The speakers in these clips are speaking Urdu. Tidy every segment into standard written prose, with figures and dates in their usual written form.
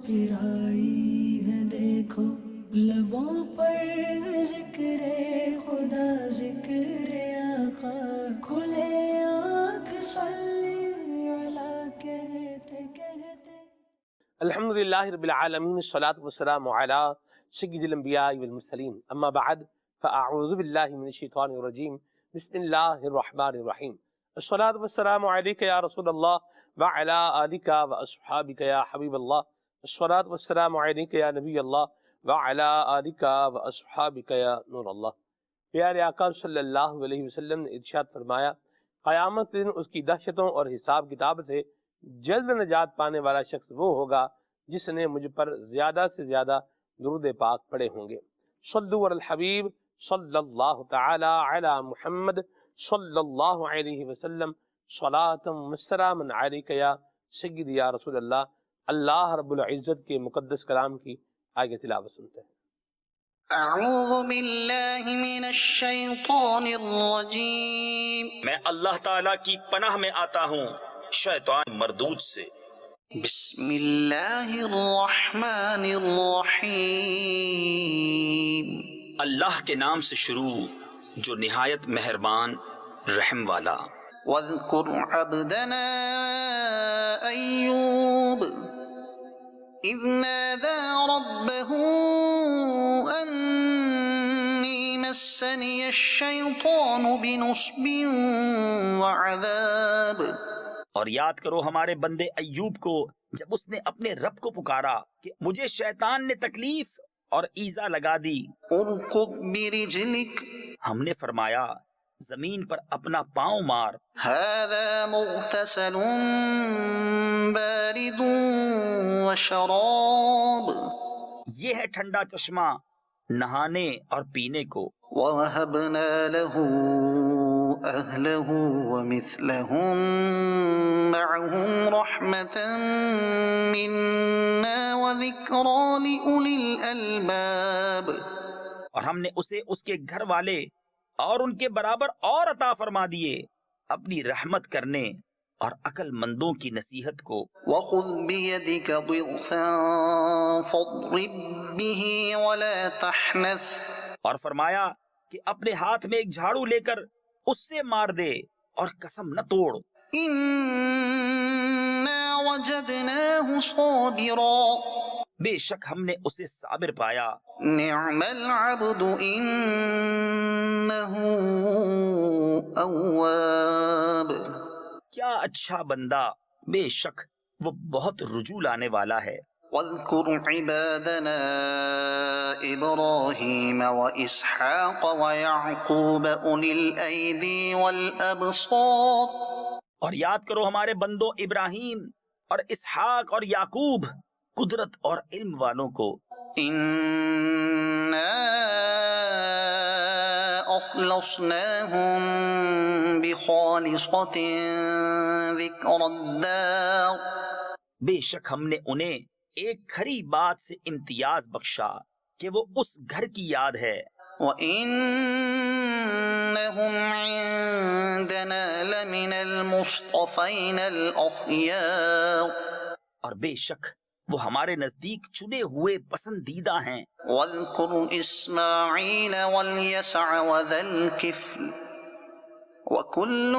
مسکرائی ہے دیکھو لبوں پر ذکر خدا ذکر آقا کھلے آنکھ صلی علی کہتے کہتے الحمدللہ رب العالمین الصلاۃ والسلام علی سید الانبیاء والمرسلین اما بعد فاعوذ باللہ من الشیطان الرجیم بسم اللہ الرحمن الرحیم الصلاۃ والسلام علیک یا رسول اللہ وعلی آلک واصحابک یا حبیب اللہ الصلاۃ والسلام علیک یا نبی اللہ وعلی آلک واصحابک یا نور اللہ۔ پیارے آقا صلی اللہ علیہ وسلم نے ارشاد فرمایا، قیامت کے دن اس کی دہشتوں اور حساب کتاب سے جلد نجات پانے والا شخص وہ ہوگا جس نے مجھ پر زیادہ سے زیادہ درود پاک پڑھے ہوں گے۔ صلو علی الحبیب صلی اللہ تعالی علی محمد صلی اللہ علیہ وسلم صلاۃ و سلام علیک یا سیدی یا رسول اللہ۔ اللہ رب العزت کے مقدس کلام کی آگے تلاوت سنتے ہیں۔ اعوذ باللہ من الشیطان الرجیم، میں اللہ تعالیٰ کی پناہ میں آتا ہوں شیطان مردود سے۔ بسم اللہ الرحمن الرحیم، اللہ کے نام سے شروع جو نہایت مہربان رحم والا۔ واذکر عبدنا ایوب اذ نادى ربه أني مسني الشيطان بنصب وعذاب۔ اور یاد کرو ہمارے بندے ایوب کو جب اس نے اپنے رب کو پکارا کہ مجھے شیطان نے تکلیف اور ایذا لگا دی۔ ارکض برجلک، ہم نے فرمایا زمین پر اپنا پاؤں مار۔ هذا مغتسل بارد وشراب، یہ ہے ٹھنڈا چشمہ نہانے اور پینے کو۔ ووهبنا له أهله ومثلهم معهم رحمة منا وذكرى لأولي الألباب، اور ہم نے اسے اس کے گھر والے اور ان کے برابر اور عطا فرما دیے اپنی رحمت کرنے اور عقل مندوں کی نصیحت کو۔ وخذ بيدك ضغثا فاضرب به ولا تحنث، اور فرمایا کہ اپنے ہاتھ میں ایک جھاڑو لے کر اس سے مار دے اور قسم نہ توڑ۔ إنا وجدناه صابرا، بے شک ہم نے اسے صابر پایا۔ نعم العبد إنه أواب، کیا اچھا بندہ، بے شک وہ بہت رجوع لانے والا ہے۔ واذكر عبادنا إبراهيم وإسحاق ويعقوب أولي الأيدي والأبصار، اور یاد کرو ہمارے بندوں ابراہیم اور اسحاق اور یعقوب، قدرت اور علم والوں کو۔ إنا أخلصناهم بخالصة ذكر الدار، بے شک ہم نے انہیں ایک کھری بات سے امتیاز بخشا کہ وہ اس گھر کی یاد ہے۔ وَإِنَّهُمْ عِندَنَا لَمِنَ الْمُصْطَفَيْنَ الْأَخْيَارِ، اور بے شک وہ ہمارے نزدیک چنے ہوئے پسندیدہ ہیں۔ وَاذْكُرْ إِسْمَاعِيلَ وَالْيَسَعَ وَذَا الْكِفْلِ وَكُلٌّ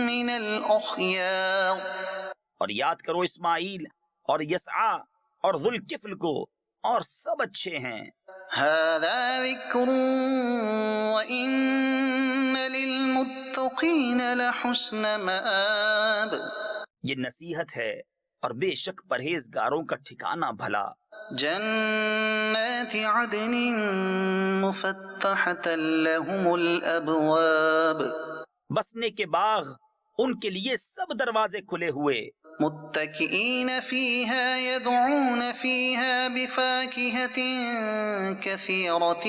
مِّنَ الْأَخْيَارِ، اور یاد کرو اسماعیل اور یسعا اور ذوالکفل کو، اور سب اچھے ہیں۔ هَذَا ذِكْرٌ وَإِنَّ لِلْمُتَّقِينَ لَحُسْنَ مَآبٍ، یہ نصیحت ہے اور بے شک پرہیزگاروں کا ٹھکانہ بھلا۔ جنات عدن مفتحة لهم الأبواب، بسنے کے باغ ان کے لیے سب دروازے کھلے ہوئے۔ متكئين فيها يدعون فيها بفاكهة كثيرة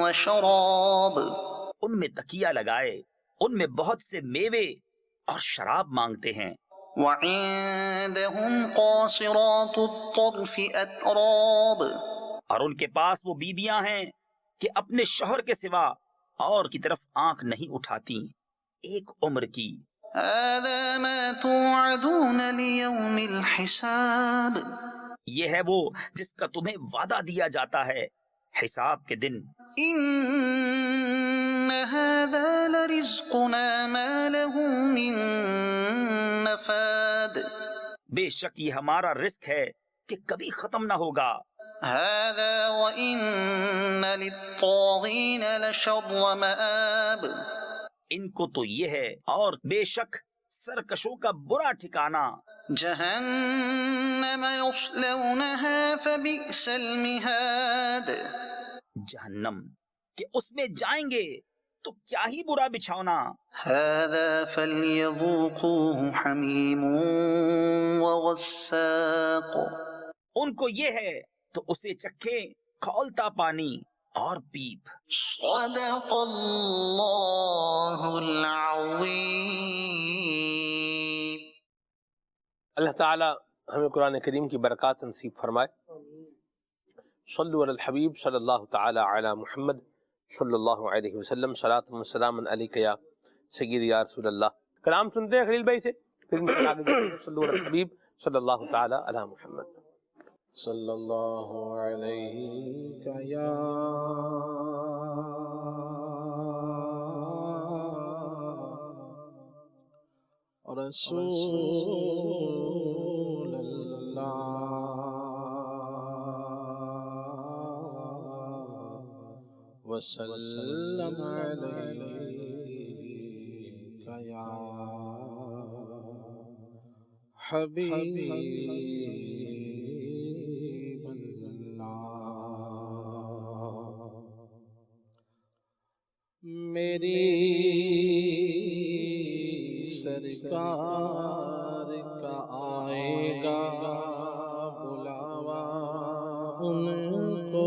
وشراب، ان میں تکیہ لگائے، ان میں بہت سے میوے اور شراب مانگتے ہیں۔ وعندهم قاصرات الطرف أتراب، اور ان کے پاس وہ بیویاں ہیں کہ اپنے شوہر کے سوا اور کی طرف آنکھ نہیں اٹھاتی، ایک عمر کی۔ هذا ما توعدون ليوم الحساب یہ ہے وہ جس کا تمہیں وعدہ دیا جاتا ہے حساب کے دن. إن هذا لرزقنا ما له من نفاد بے شک یہ ہمارا رزق ہے کہ کبھی ختم نہ ہوگا. هذا وإن للطاغين لشر مآب ان کو تو یہ ہے اور بے شک سرکشوں کا برا ٹھکانہ. جهنم يصلونها فبئس المهاد جہنم کہ اس میں جائیں گے تو کیا ہی برا بچھونا. هذا فليذوقوه حميم وغساق ان کو یہ ہے تو اسے چکھے کھولتا پانی اور پیپ. صدق اللہ العظیم. اللہ تعالی ہمیں قرآن کریم کی برکات نصیب فرمائے. صلو علی الحبیب صلی اللہ تعالی علی محمد صلی اللہ علیہ وسلم. صلاۃ و سلام علیک یا سیدی یا رسول اللہ. کلام سنتے ہیں خلیل بھائی سے، پھر انشاءاللہ آگے جاتے ہیں. صلو علی الحبیب صلی اللہ تعالی علی محمد صلی اللہ علیہ یا رسول اللہ وسلم علیک یا حبیب اللہ. میری سرکار کا آئے گا بلاوا ان کو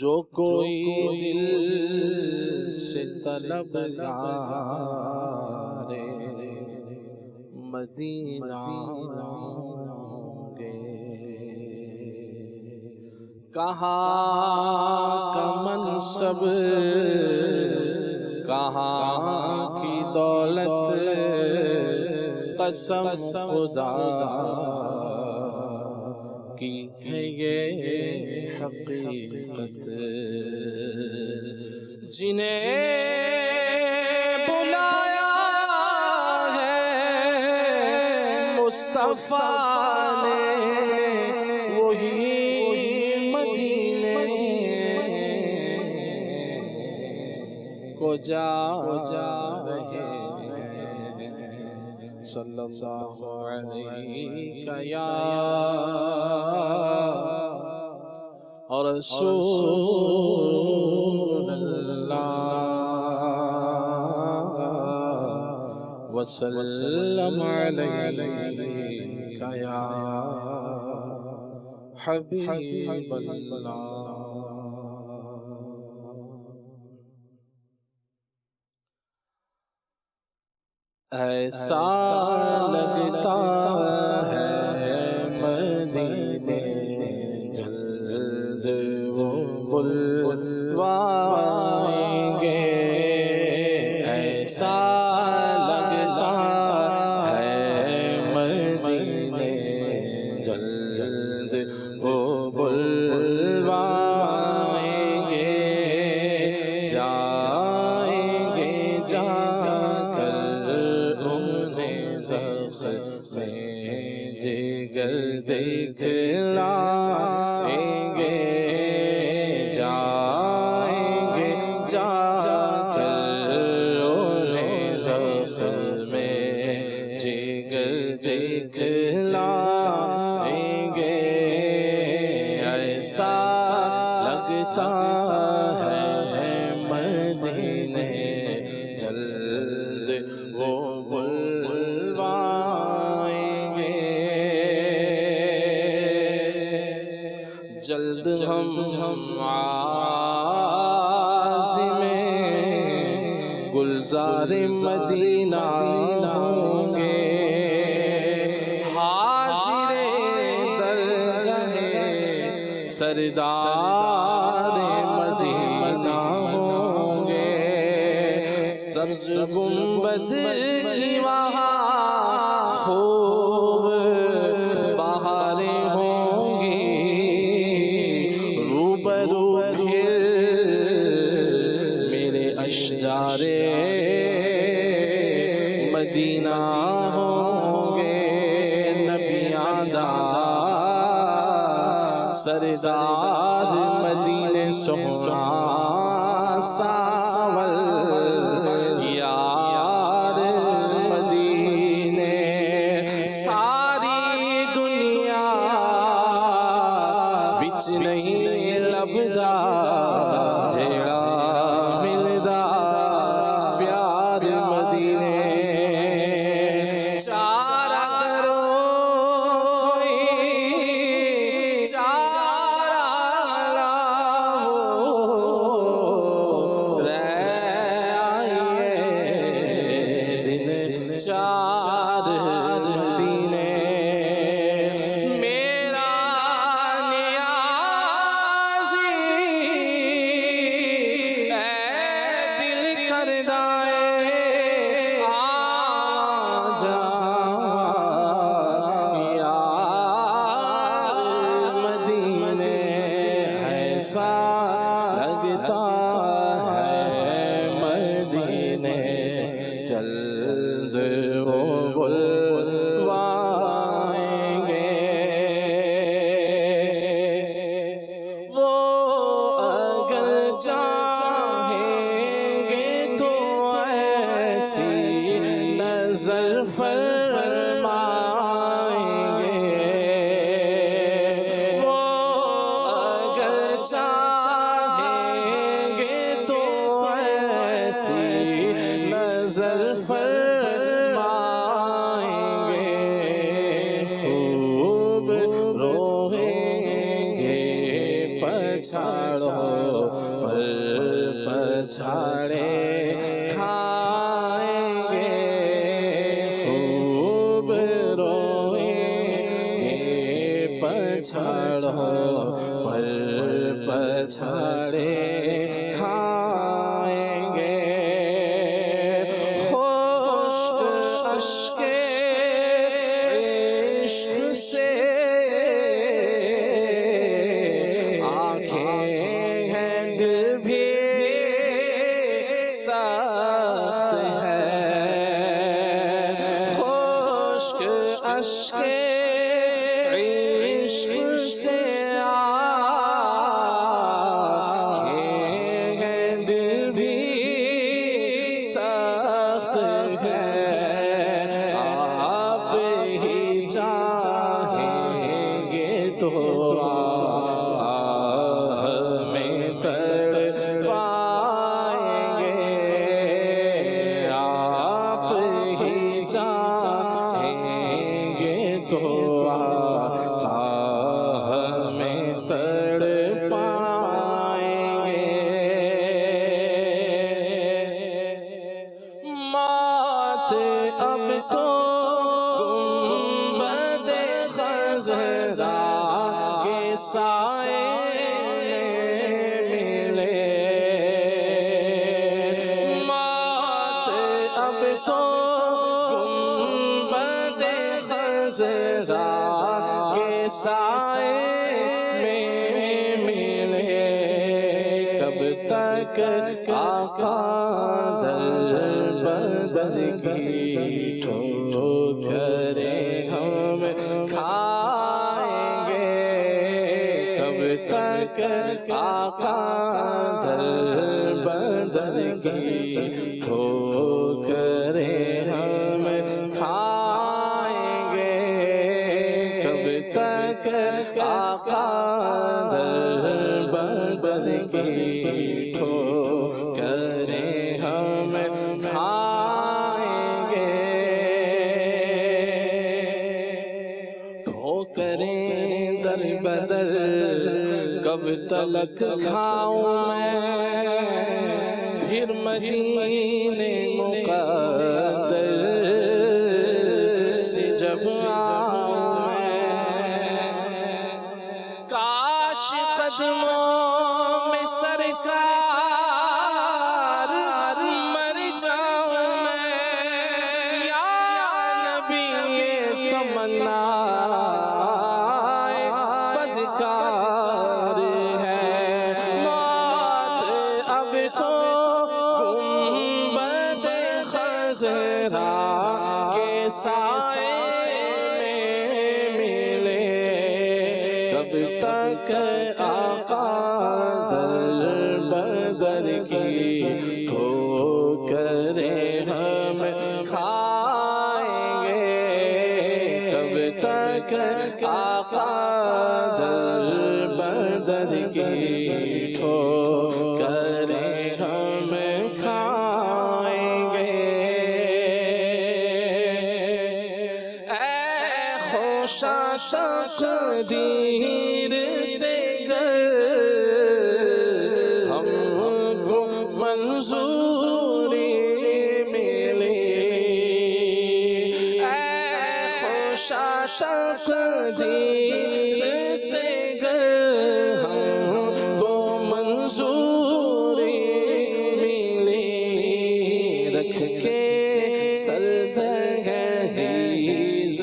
جو کوئی دل سے طلبگار مدینہ گے. کہاں کا منصب کہاں کی دولت قسم خدا کی ہے یہ حقیقت. جنہیں بلایا ہے مصطفیٰ نے وہی مدینے کو جا رہے ہیں. صلی اللہ علیہ یا رسول اللہ وسلم علیک یا حبیب اللہ. ایسا لگتا ہے مدینے جلد وہ بلوائیں گے. ایسا لگتا ہے مدینے جلد وہ بلوائیں گے. جائیں گے جا کر میں جگر دکھلائیں گے. جائیں گے جا کر انہیں زخم میں جگر دکھلائیں گے. ایسا لگتا ہے مدینے جلد وہ جلد ہم عازم گلزار مدینہ ہوں گے. حاضر درگاہ سردار مدینہ ہوں گے. گنبد کی وہاں خوب بہاریں ہوں گی، روبرو پھر میرے اشجار مدینہ ہوں گے، نبیاں دا سردار مدینے سونا ساول یار مدینے، ساری دنیا وچ نہیں لبدا جیڑا ملدا پیار مدینے، چارہ کرو کوئی چارہ لاؤ، چار مدینے، میرا نیازی اے دل کردہ آ جا یار مدینے، ایسا لگتا ہے مدینے جلد وہ بلوائیں گے، وہ اگر چاہیں گے تو ایسی نظر فرمائیں گے، وہ اگر چاہیں گے تو ایسی نظر فرمائیں گے، خوب روئیں گے پچھاڑو پر پچھاڑے کھائیں گے، خوب روئیں گے پچھاڑو پر پچھاڑے کھائیں گے، عشق عشق سے آنکھیں ہیں دل بھی سخت ہے، خشک اشک عشق سے آنکھیں ہیں دل بھی سخت ہے، آپ ہی چاہیں گے تو ہمیں تڑ پائیں گے، آپ ہی چاہیں گے تو ہمیں تڑ پائیں گے، مات اب تو گنبد خضرا کے سائے ملے، مات اب تو گنبد خضرا کے سائے میں ملے، کب تک آقا در بدر کی ٹھوکریں ہم کھائیں گے، کب تک آقا در بدر کی ٹھوکریں ہم کھائیں گے، کب تک آقا در بدر کی ٹھوکریں ہم کھائیں گے، ٹھوکریں در بدر کب تلک کھاؤں میں، پھر مدینے مقدر سے جب آؤں میں، کاش قدموں میں سرکار مر جاؤں تمنائے بدکار ہے موت اب تو گنبد خضرا کے سائے میں ملے کب تک آقا در بدر کی ٹھوکریں ہم کھائیں گے کب تک آقا در بدر کی ٹھوکریں ہم کھائیں گے اے خوشا تقدیر سے ہم کو منظوری ملی اے خوشا تقدیر سے ہم کو منظوری ملی رکھ کے سر سہیز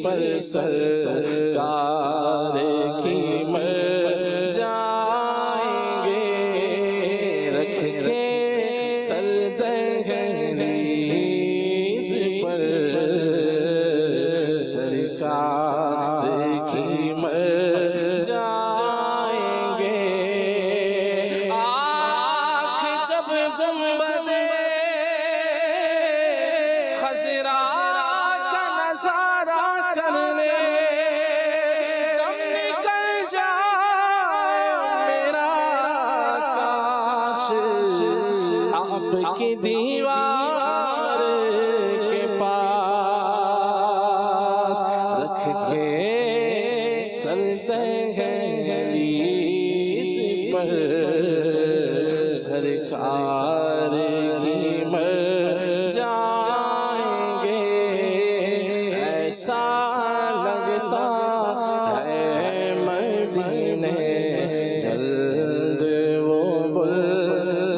پر سرکار کی مر جائیں گے رکھ کے سر سہیز پر سرکار کی مر جائیں گے آنکھ جب جنبدے خضرا کا نظارہ کر لے دم نکل جائے میرا کاش آپ کی دیوار کے پاس رکھ کے سر سہیز پر سرکار کی مر جائیں گے ایسا لگتا ہے مدینے جلد وہ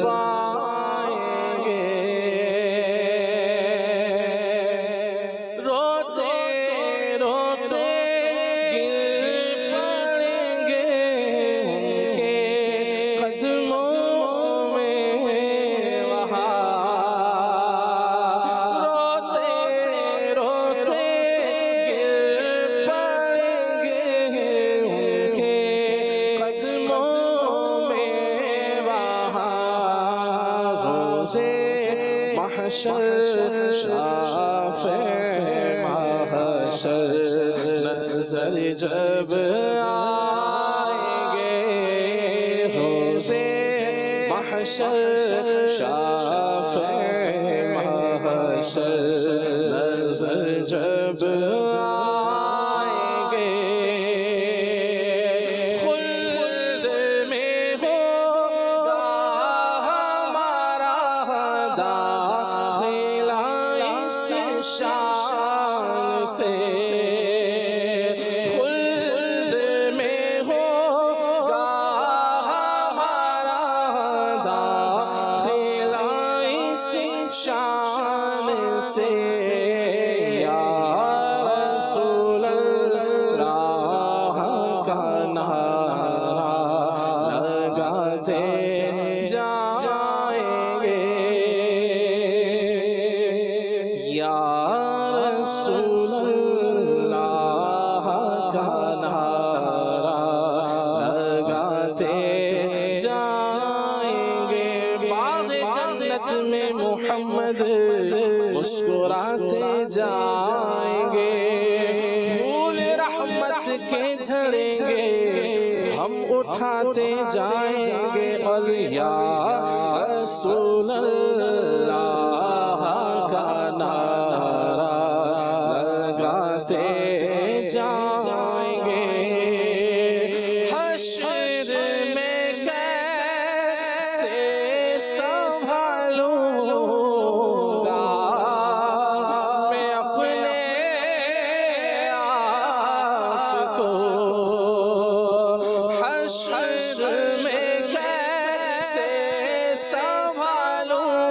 بلوائیں گے روتے روتے گر پڑیں گے ان کے قدموں میں وہاں روتے روتے گر پڑیں گے ان کے قدموں میں وہاں روزے محشر شافع محشر نظر جب آئیں گے روزے محشر شافع محشر نظر جب آئیں گے خلد میں ہوگا ہمارا داخلہ اس شان سے خلد میں ہوگا ہمارا داخلہ اس شان سے یا رسول اللہ کا نعرہ لگاتے جائیں گے یا رسول اللہ کا نعرہ لگاتے جائیں گے باغ جنت میں محمد مسکراتے جائیں گے پھول رحمت کے جھڑیں گے ہم اٹھاتے جائیں گے اور یا رسول اللہ کا نعرہ لگاتے جائیں گے حشر میں کیسے سنبھالوں گا میں اپنے آپ کو حشر میں کیسے سنبھالوں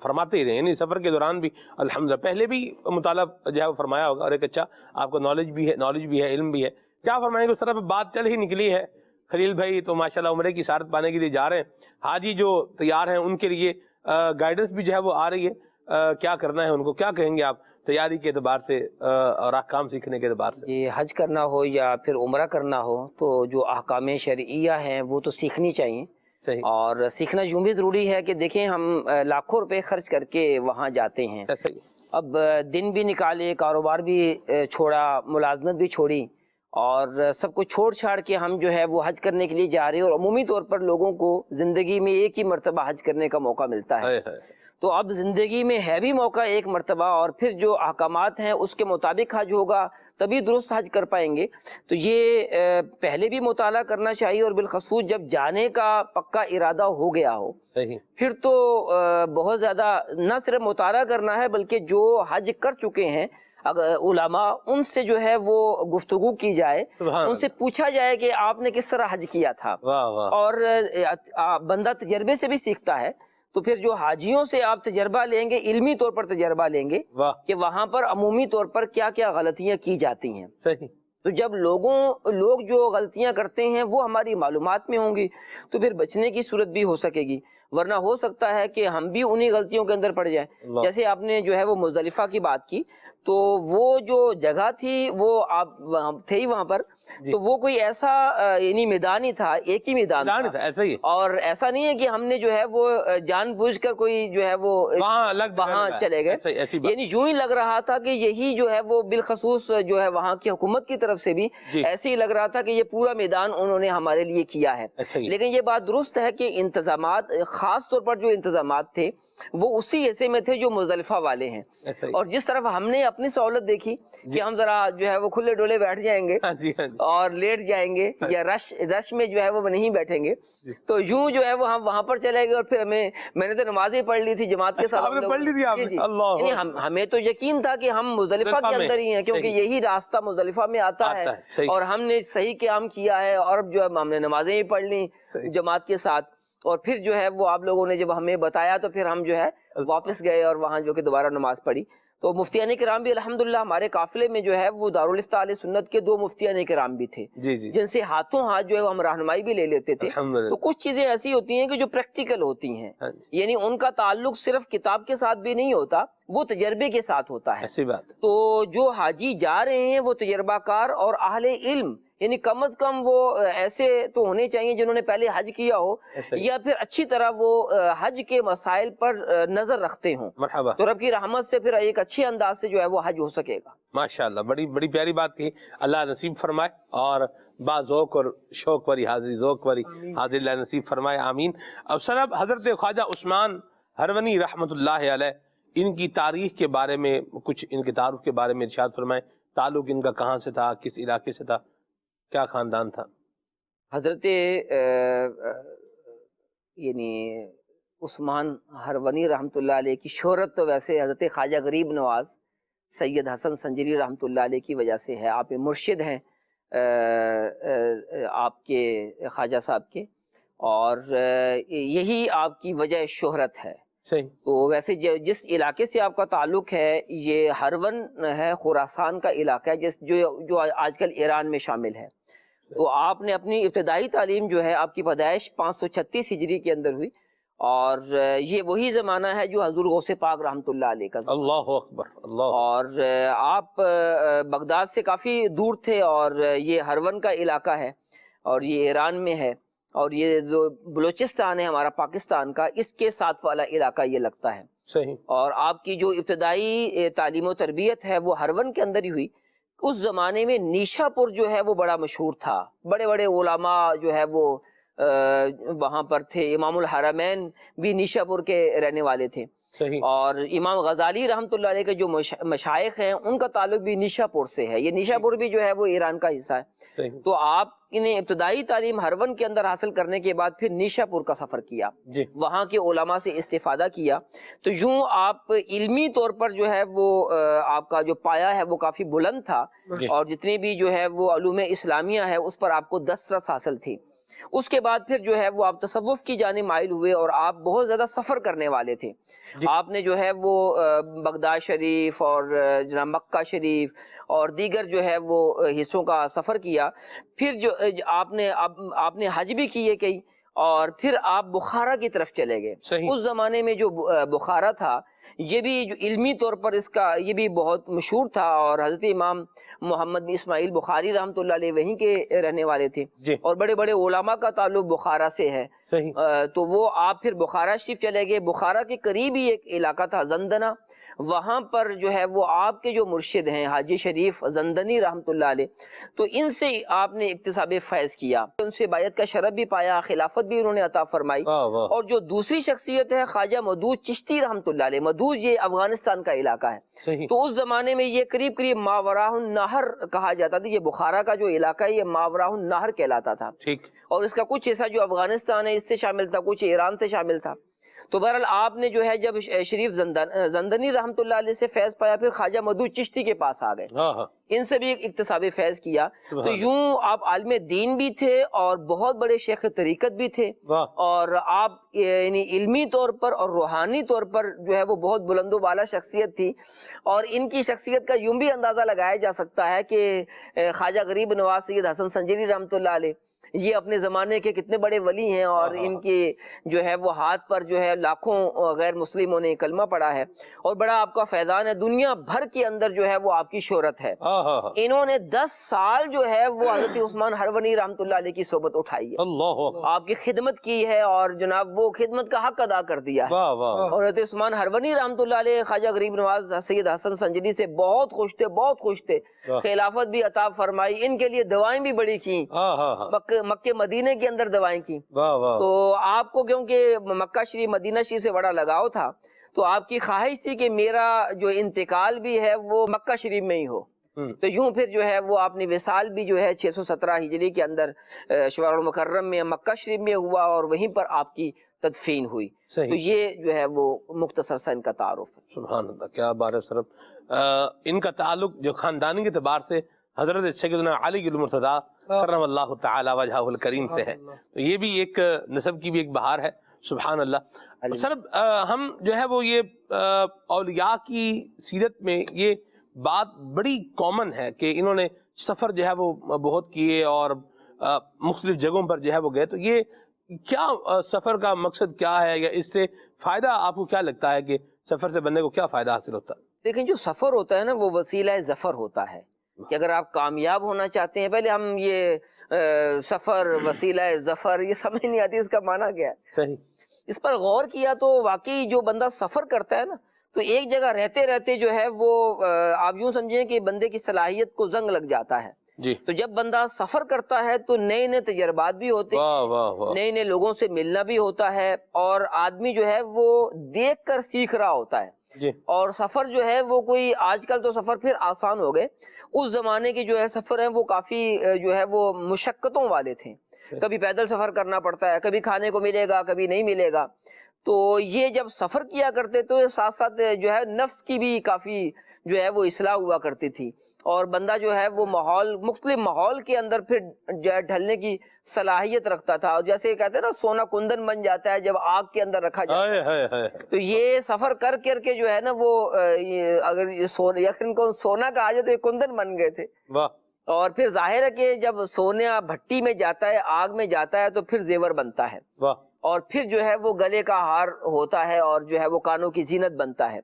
فرماتے ہی رہے، یعنی سفر کے دوران بھی الحمدللہ پہلے بھی مطالعہ جو ہے وہ فرمایا ہوگا، اور ایک اچھا آپ کو نالج بھی ہے، علم بھی ہے. کیا فرمائیں گے؟ اس طرح پہ بات چل ہی نکلی ہے. خلیل بھائی تو ماشاءاللہ عمرے کی سعادت پانے کے لیے جا رہے ہیں، حاجی جو تیار ہیں ان کے لیے گائیڈنس بھی جو ہے وہ آ رہی ہے، کیا کرنا ہے ان کو، کیا کہیں گے آپ تیاری کے اعتبار سے اور احکام سیکھنے کے اعتبار سے؟ یہ حج کرنا ہو یا پھر عمرہ کرنا ہو تو جو احکام شرعیہ ہیں وہ تو سیکھنی چاہیے. صحیح. اور سیکھنا یوں بھی ضروری ہے کہ دیکھیں ہم لاکھوں روپے خرچ کر کے وہاں جاتے ہیں، ایسا ہی. اب دن بھی نکالے، کاروبار بھی چھوڑا، ملازمت بھی چھوڑی، اور سب کچھ چھوڑ چھاڑ کے ہم جو ہے وہ حج کرنے کے لیے جا رہے ہیں. اور عمومی طور پر لوگوں کو زندگی میں ایک ہی مرتبہ حج کرنے کا موقع ملتا ہے، تو اب زندگی میں ہے بھی موقع ایک مرتبہ، اور پھر جو احکامات ہیں اس کے مطابق حج ہوگا تبھی درست حج کر پائیں گے. تو یہ پہلے بھی مطالعہ کرنا چاہیے، اور بالخصوص جب جانے کا پکا ارادہ ہو گیا ہو پھر تو بہت زیادہ نہ صرف مطالعہ کرنا ہے بلکہ جو حج کر چکے ہیں علماء ان سے جو ہے وہ گفتگو کی جائے، ان سے پوچھا جائے کہ آپ نے کس طرح حج کیا تھا. اور بندہ تجربے سے بھی سیکھتا ہے، تو پھر جو حاجیوں سے آپ تجربہ لیں گے، علمی طور پر تجربہ لیں گے کہ وہاں پر عمومی طور پر کیا کیا غلطیاں کی جاتی ہیں. صحیح. تو جب لوگ جو غلطیاں کرتے ہیں وہ ہماری معلومات میں ہوں گی تو پھر بچنے کی صورت بھی ہو سکے گی، ورنہ ہو سکتا ہے کہ ہم بھی انہی غلطیوں کے اندر پڑ جائیں. جیسے آپ نے جو ہے وہ مزدلفہ کی بات کی، تو وہ جو جگہ تھی وہ آپ تھے ہی وہاں پر، تو وہ کوئی ایسا یعنی میدان ہی تھا، ایک ہی میدان تھا، ایسا ہی. اور ایسا نہیں ہے کہ ہم نے جو ہے وہ جان بوجھ کر کوئی جو ہے وہ وہاں چلے گئے، یعنی یوں ہی لگ رہا تھا کہ یہی جو ہے وہ بالخصوص جو ہے وہاں کی حکومت کی طرف سے بھی ایسے ہی لگ رہا تھا کہ یہ پورا میدان انہوں نے ہمارے لیے کیا ہے. لیکن یہ بات درست ہے کہ انتظامات، خاص طور پر جو انتظامات تھے وہ اسی حصے میں تھے جو مزدلفہ والے ہیں. اور جس طرف ہم نے اپنی سہولت دیکھی کہ ہم ذرا جو ہے وہ کھلے ڈولے بیٹھ جائیں گے اور لیٹ جائیں گے، یا رش میں جو ہے وہ نہیں بیٹھیں گے، تو یوں جو ہے وہ ہم وہاں پر چلے گئے. اور پھر میں نے تو نمازیں پڑھ لی تھی جماعت کے ساتھ، ہمیں تو یقین تھا کہ ہم مزدلفہ کے اندر ہی ہیں، کیونکہ یہی راستہ مزدلفہ میں آتا ہے، اور ہم نے صحیح قیام کیا ہے، اور اب جو ہے ہم نے نمازیں ہی پڑھ لی جماعت کے ساتھ. اور پھر جو ہے وہ آپ لوگوں نے جب ہمیں بتایا تو پھر ہم جو ہے واپس گئے اور وہاں جو کہ دوبارہ نماز پڑھی. تو مفتیان کرام بھی الحمدللہ ہمارے قافلے میں جو ہے وہ دارالافتاء اہل سنت کے 2 مفتیان کرام بھی تھے جن سے ہاتھوں ہاتھ جو ہے ہم رہنمائی بھی لے لیتے تھے. تو کچھ چیزیں ایسی ہوتی ہیں کہ جو پریکٹیکل ہوتی ہیں، یعنی ان کا تعلق صرف کتاب کے ساتھ بھی نہیں ہوتا، وہ تجربے کے ساتھ ہوتا ہے. ایسی بات. تو جو حاجی جا رہے ہیں وہ تجربہ کار اور اہل علم، یعنی کم از کم وہ ایسے تو ہونے چاہیے جنہوں نے پہلے حج کیا ہو، یا پھر اچھی طرح وہ حج کے مسائل پر نظر رکھتے ہوں. مرحبا. تو رب کی رحمت سے پھر ایک اچھے انداز سے جو ہے وہ حج ہو سکے گا. ماشاءاللہ بڑی بڑی پیاری بات کی. اللہ نصیب فرمائے اور با ذوق اور شوق والی حاضری، ذوق والی حاضری اللہ نصیب فرمائے، آمین. اب سنب حضرت خواجہ عثمان ہرونی رحمۃ اللہ علیہ، ان کی تاریخ کے بارے میں کچھ، ان کے تعارف کے بارے میں ارشاد فرمائیں. تعلق ان کا کہاں سے تھا، کس علاقے سے تھا، کیا خاندان تھا؟ حضرت یعنی عثمان ہرونی رحمۃ اللہ علیہ کی شہرت تو ویسے حضرت خواجہ غریب نواز سید حسن سنجری رحمۃ اللہ علیہ کی وجہ سے ہے. آپ مرشد ہیں آپ کے خواجہ صاحب کے، اور یہی آپ کی وجہ شہرت ہے. صحیح. تو ویسے جس علاقے سے آپ کا تعلق ہے یہ ہرون ہے، خراسان کا علاقہ ہے جو آج کل ایران میں شامل ہے. تو آپ نے اپنی ابتدائی تعلیم جو ہے آپ کی پیدائش 536 ہجری کے اندر ہوئی، اور یہ وہی زمانہ ہے جو حضور غوث پاک رحمۃ اللہ علیہ کا زمانہ. اللہ اکبر. اللہ. اور آپ بغداد سے کافی دور تھے، اور یہ ہرون کا علاقہ ہے اور یہ ایران میں ہے، اور یہ جو بلوچستان ہے ہمارا پاکستان کا، اس کے ساتھ والا علاقہ یہ لگتا ہے. صحیح. اور آپ کی جو ابتدائی تعلیم و تربیت ہے وہ ہرون کے اندر ہی ہوئی. اس زمانے میں نیشا پور جو ہے وہ بڑا مشہور تھا، بڑے بڑے علماء جو ہے وہ وہاں پر تھے. امام الحرمین بھی نیشا پور کے رہنے والے تھے. صحیح. اور امام غزالی رحمۃ اللہ علیہ کے جو مشائخ ہیں ان کا تعلق بھی نیشا پور سے ہے. یہ نیشا پور بھی جو ہے وہ ایران کا حصہ ہے. صحیح. تو آپ نے ابتدائی تعلیم ہرون کے اندر حاصل کرنے کے بعد پھر نیشا پور کا سفر کیا، وہاں کے علماء سے استفادہ کیا. تو یوں آپ علمی طور پر جو ہے وہ آپ کا جو پایا ہے وہ کافی بلند تھا، اور جتنی بھی جو ہے وہ علوم اسلامیہ ہے اس پر آپ کو دسترس حاصل تھی. اس کے بعد پھر جو ہے وہ آپ تصوف کی جانب مائل ہوئے اور آپ بہت زیادہ سفر کرنے والے تھے. آپ نے جو ہے وہ بغداد شریف اور جناب مکہ شریف اور دیگر جو ہے وہ حصوں کا سفر کیا. پھر جو آپ نے حج بھی کیے کئی، اور پھر آپ بخارا کی طرف چلے گئے. اس زمانے میں جو بخارا تھا یہ بھی جو علمی طور پر اس کا یہ بھی بہت مشہور تھا، اور حضرت امام محمد بن اسماعیل بخاری رحمۃ اللہ علیہ وہیں کے رہنے والے تھے اور بڑے بڑے علماء کا تعلق بخارا سے ہے. تو وہ آپ پھر بخارا شریف چلے گئے. بخارا کے قریب ہی ایک علاقہ تھا زندنا، وہاں پر جو ہے وہ آپ کے جو مرشد ہیں حاجی شریف زندنی رحمۃ اللہ علیہ، تو ان سے آپ نے اکتساب فیض کیا، ان سے بیعت کا شرف بھی پایا، خلافت بھی انہوں نے عطا فرمائی. اور جو دوسری شخصیت ہے خواجہ مودود چشتی رحمۃ اللہ علیہ، مودود یہ افغانستان کا علاقہ ہے. تو اس زمانے میں یہ قریب قریب ماوراء النہر کہا جاتا تھا. یہ بخارا کا جو علاقہ ہے یہ ماوراء النہر کہلاتا تھا، اور اس کا کچھ حصہ جو افغانستان ہے اس سے شامل تھا، کچھ ایران سے شامل تھا. تو بہرحال آپ نے جو ہے جب شریف زندنی رحمۃ اللہ علیہ سے فیض پایا، پھر خواجہ مودود چشتی کے پاس آ گئے، ان سے بھی اکتساب فیض کیا. تو یوں آپ عالم دین بھی تھے اور بہت بڑے شیخ طریقت بھی تھے، اور آپ یعنی علمی طور پر اور روحانی طور پر جو ہے وہ بہت بلند و بالا شخصیت تھی. اور ان کی شخصیت کا یوں بھی اندازہ لگایا جا سکتا ہے کہ خواجہ غریب نواز سید حسن سنجری رحمۃ اللہ علیہ یہ اپنے زمانے کے کتنے بڑے ولی ہیں، اور ان کے جو ہے وہ ہاتھ پر جو ہے لاکھوں غیر مسلموں نے کلمہ پڑھا ہے، اور بڑا آپ کا فیضان ہے. دنیا بھر کے اندر جو ہے وہ آپ کی شہرت ہے. انہوں نے 10 سال جو ہے وہ حضرت عثمان ہرونی رحمۃ اللہ علیہ کی صحبت اٹھائی ہے، آپ کی خدمت کی ہے، اور جناب وہ خدمت کا حق ادا کر دیا ہے. اور حضرت عثمان ہرونی رحمۃ اللہ علیہ خواجہ غریب نواز سید حسن سنجری سے بہت خوش تھے، بہت خوش تھے. خلافت بھی عطا فرمائی، ان کے لیے دعائیں بھی بڑی کی، مکہ مدینے کے اندر دعائیں کی. تو آپ کو کیونکہ مکہ شریف مدینہ شریف سے بڑا لگاؤ تھا، تو آپ کی خواہش تھی کہ میرا جو انتقال بھی ہے وہ مکہ شریف میں ہی ہو. تو یوں پھر جو ہے وہ آپ نے وصال بھی جو ہے 617 ہجری کے اندر شوال المکرم میں مکہ شریف میں ہوا، اور وہیں پر آپ کی تدفین ہوئی. تو یہ جو ہے وہ مختصر سا ان کا تعارف ہے. سبحان اللہ، کیا بات ہے سر. ان کا تعلق جو خاندانی کے اعتبار سے حضرت سیدنا علی المرتضیٰ کرم اللہ تعالی وجہہ الکریم سے ہے. تو یہ بھی ایک نسب کی بھی ایک بہار ہے. سبحان اللہ. سر ہم جو ہے وہ یہ اولیاء کی سیرت میں یہ بات بڑی کامن ہے کہ انہوں نے سفر جو ہے وہ بہت کیے اور مختلف جگہوں پر جو ہے وہ گئے. تو یہ کیا سفر کا مقصد کیا ہے، یا اس سے فائدہ آپ کو کیا لگتا ہے کہ سفر سے بندے کو کیا فائدہ حاصل ہوتا ہے؟ لیکن جو سفر ہوتا ہے نا وہ وسیلہ ظفر ہوتا ہے، کہ اگر آپ کامیاب ہونا چاہتے ہیں، پہلے ہم یہ سفر وسیلہ ظفر یہ سمجھ نہیں آتی اس کا معنی کیا ہے. صحیح. اس پر غور کیا تو واقعی جو بندہ سفر کرتا ہے نا تو ایک جگہ رہتے رہتے جو ہے وہ آپ یوں سمجھیں کہ بندے کی صلاحیت کو زنگ لگ جاتا ہے. تو جب بندہ سفر کرتا ہے تو نئے نئے تجربات بھی ہوتے ہیں، نئے نئے لوگوں سے ملنا بھی ہوتا ہے، اور آدمی جو ہے وہ دیکھ کر سیکھ رہا ہوتا ہے. اور سفر جو ہے وہ کوئی آج کل تو سفر پھر آسان ہو گئے، اس زمانے کے جو ہے سفر ہیں وہ کافی جو ہے وہ مشقتوں والے تھے. کبھی پیدل سفر کرنا پڑتا ہے، کبھی کھانے کو ملے گا کبھی نہیں ملے گا. تو یہ جب سفر کیا کرتے تو ساتھ ساتھ جو ہے نفس کی بھی کافی جو ہے وہ اصلاح ہوا کرتی تھی، اور بندہ جو ہے وہ مختلف ماحول کے اندر پھر جو ہے ڈھلنے کی صلاحیت رکھتا تھا. اور جیسے کہتے ہیں نا سونا کندن بن جاتا ہے جب آگ کے اندر رکھا جاتا ہے. تو یہ سفر کر کے جو ہے نا وہ اگر یقین کو سونا کہا جائے تو یہ کندن بن گئے تھے. اور پھر ظاہر ہے کہ جب سونا بھٹی میں جاتا ہے، آگ میں جاتا ہے، تو پھر زیور بنتا ہے، اور پھر جو ہے وہ گلے کا ہار ہوتا ہے، اور جو ہے وہ کانوں کی زینت بنتا ہے.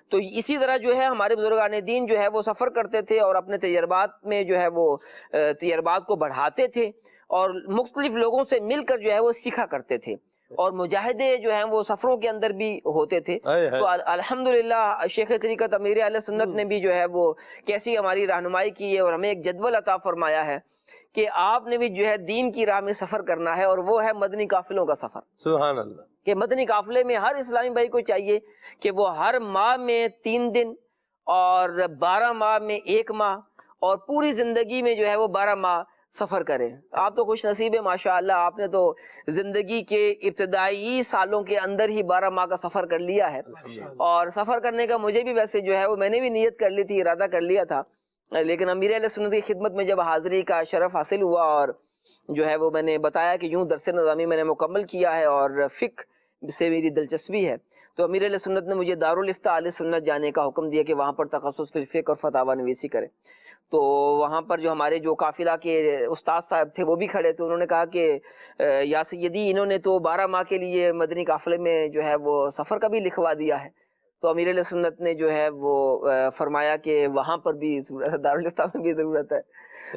تو اسی طرح جو ہے ہمارے بزرگان دین جو ہے وہ سفر کرتے تھے اور اپنے تجربات میں جو ہے وہ تجربات کو بڑھاتے تھے، اور مختلف لوگوں سے مل کر جو ہے وہ سیکھا کرتے تھے. اور مجاہدے جو ہیں وہ سفروں کے اندر بھی ہوتے تھے. تو الحمدللہ شیخ طریقت امیر اہل سنت نے بھی جو ہے وہ کیسی ہماری رہنمائی کی ہے، اور ہمیں ایک جدول عطا فرمایا ہے کہ آپ نے بھی جو ہے دین کی راہ میں سفر کرنا ہے، اور وہ ہے مدنی قافلوں کا سفر. سبحان اللہ. کہ مدنی قافلے میں ہر اسلامی بھائی کو چاہیے کہ وہ ہر ماہ میں 3 دن اور 12 ماہ میں 1 ماہ اور پوری زندگی میں جو ہے وہ 12 ماہ سفر کریں. آپ تو خوش نصیب ہیں ماشاءاللہ، آپ نے تو زندگی کے ابتدائی سالوں کے اندر ہی 12 ماہ کا سفر کر لیا ہے. اور سفر کرنے کا مجھے بھی ویسے جو ہے وہ میں نے بھی نیت کر لی تھی، ارادہ کر لیا تھا، لیکن امیر اہل سنت کی خدمت میں جب حاضری کا شرف حاصل ہوا اور جو ہے وہ میں نے بتایا کہ یوں درس نظامی میں نے مکمل کیا ہے اور فقہ سے میری دلچسپی ہے، تو امیر اہل سنت نے مجھے دارالفتاء اہل سنت جانے کا حکم دیا کہ وہاں پر تخصص فی الفقہ اور فتاوی نویسی کرے۔ تو وہاں پر جو ہمارے جو قافلہ کے استاد صاحب تھے وہ بھی کھڑے تھے، انہوں نے کہا کہ یا سیدی انہوں نے تو 12 ماہ کے لیے مدنی قافلے میں جو ہے وہ سفر کا بھی لکھوا دیا ہے۔ تو امیر علیہ سنت نے جو ہے وہ فرمایا کہ وہاں پر بھی ضرورت ہے، دارالفتاء میں بھی ضرورت ہے۔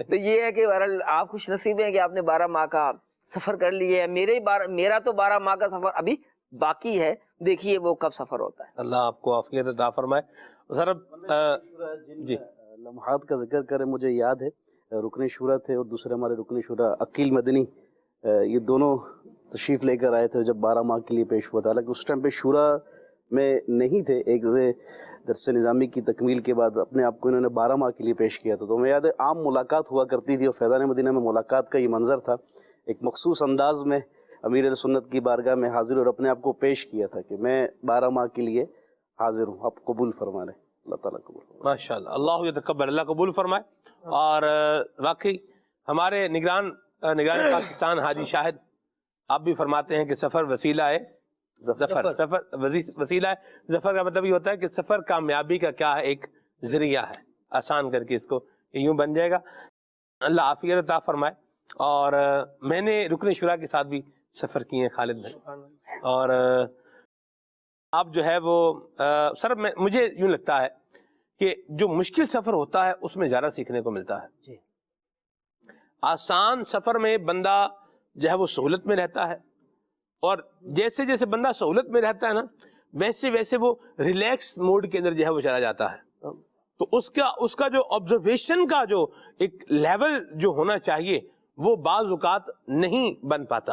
تو یہ ہے کہ بہرحال آپ خوش نصیب ہیں کہ آپ نے 12 ماہ کا سفر کر لیا ہے۔ میرا تو 12 ماہ کا سفر ابھی باقی ہے، دیکھیے وہ کب سفر ہوتا ہے۔ اللہ آپ کو عافیت عطا فرمائے۔ ذرا جی لمحات کا ذکر کریں، مجھے یاد ہے رکن شورا تھے اور دوسرے ہمارے رکن شورا عقیل مدنی، یہ دونوں تشریف لے کر آئے تھے جب 12 ماہ کے لیے پیش ہوا تھا، حالانکہ اس ٹائم پہ شورا میں نہیں تھے، ایک درس نظامی کی تکمیل کے بعد اپنے آپ کو انہوں نے 12 ماہ کے لیے پیش کیا تھا۔ تو میں یاد ہے عام ملاقات ہوا کرتی تھی اور فیضان مدینہ میں ملاقات کا یہ منظر تھا، ایک مخصوص انداز میں امیر اہل سنت کی بارگاہ میں حاضر اور اپنے آپ کو پیش کیا تھا کہ میں 12 ماہ کے لیے حاضر ہوں، آپ قبول فرما لیں۔ اللہ تعالیٰ قبول فرمائے۔ ماشاءاللہ، اللہ یتقبل، اللہ قبول فرمائے۔ اور واقعی ہمارے نگران پاکستان حاجی شاہد آپ بھی فرماتے ہیں کہ سفر وسیلہ ہے ظفر، سفر وسیلہ ہے ظفر کا مطلب یہ ہوتا ہے کہ سفر کامیابی کا کیا ہے، ایک ذریعہ ہے، آسان کر کے اس کو یوں بن جائے گا۔ اللہ عافیت عطا فرمائے۔ اور میں نے رکن شورا کے ساتھ بھی سفر کیے ہیں خالد بھائی، اور آپ جو ہے وہ سر مجھے یوں لگتا ہے کہ جو مشکل سفر ہوتا ہے اس میں زیادہ سیکھنے کو ملتا ہے۔ آسان سفر میں بندہ جو ہے وہ سہولت میں رہتا ہے، اور جیسے جیسے بندہ سہولت میں رہتا ہے نا ویسے ویسے وہ ریلیکس موڈ کے اندر جو ہے وہ چلا جاتا ہے۔ تو اس کا جو آبزرویشن کا جو ایک لیول جو ہونا چاہیے وہ بعض اوقات نہیں بن پاتا۔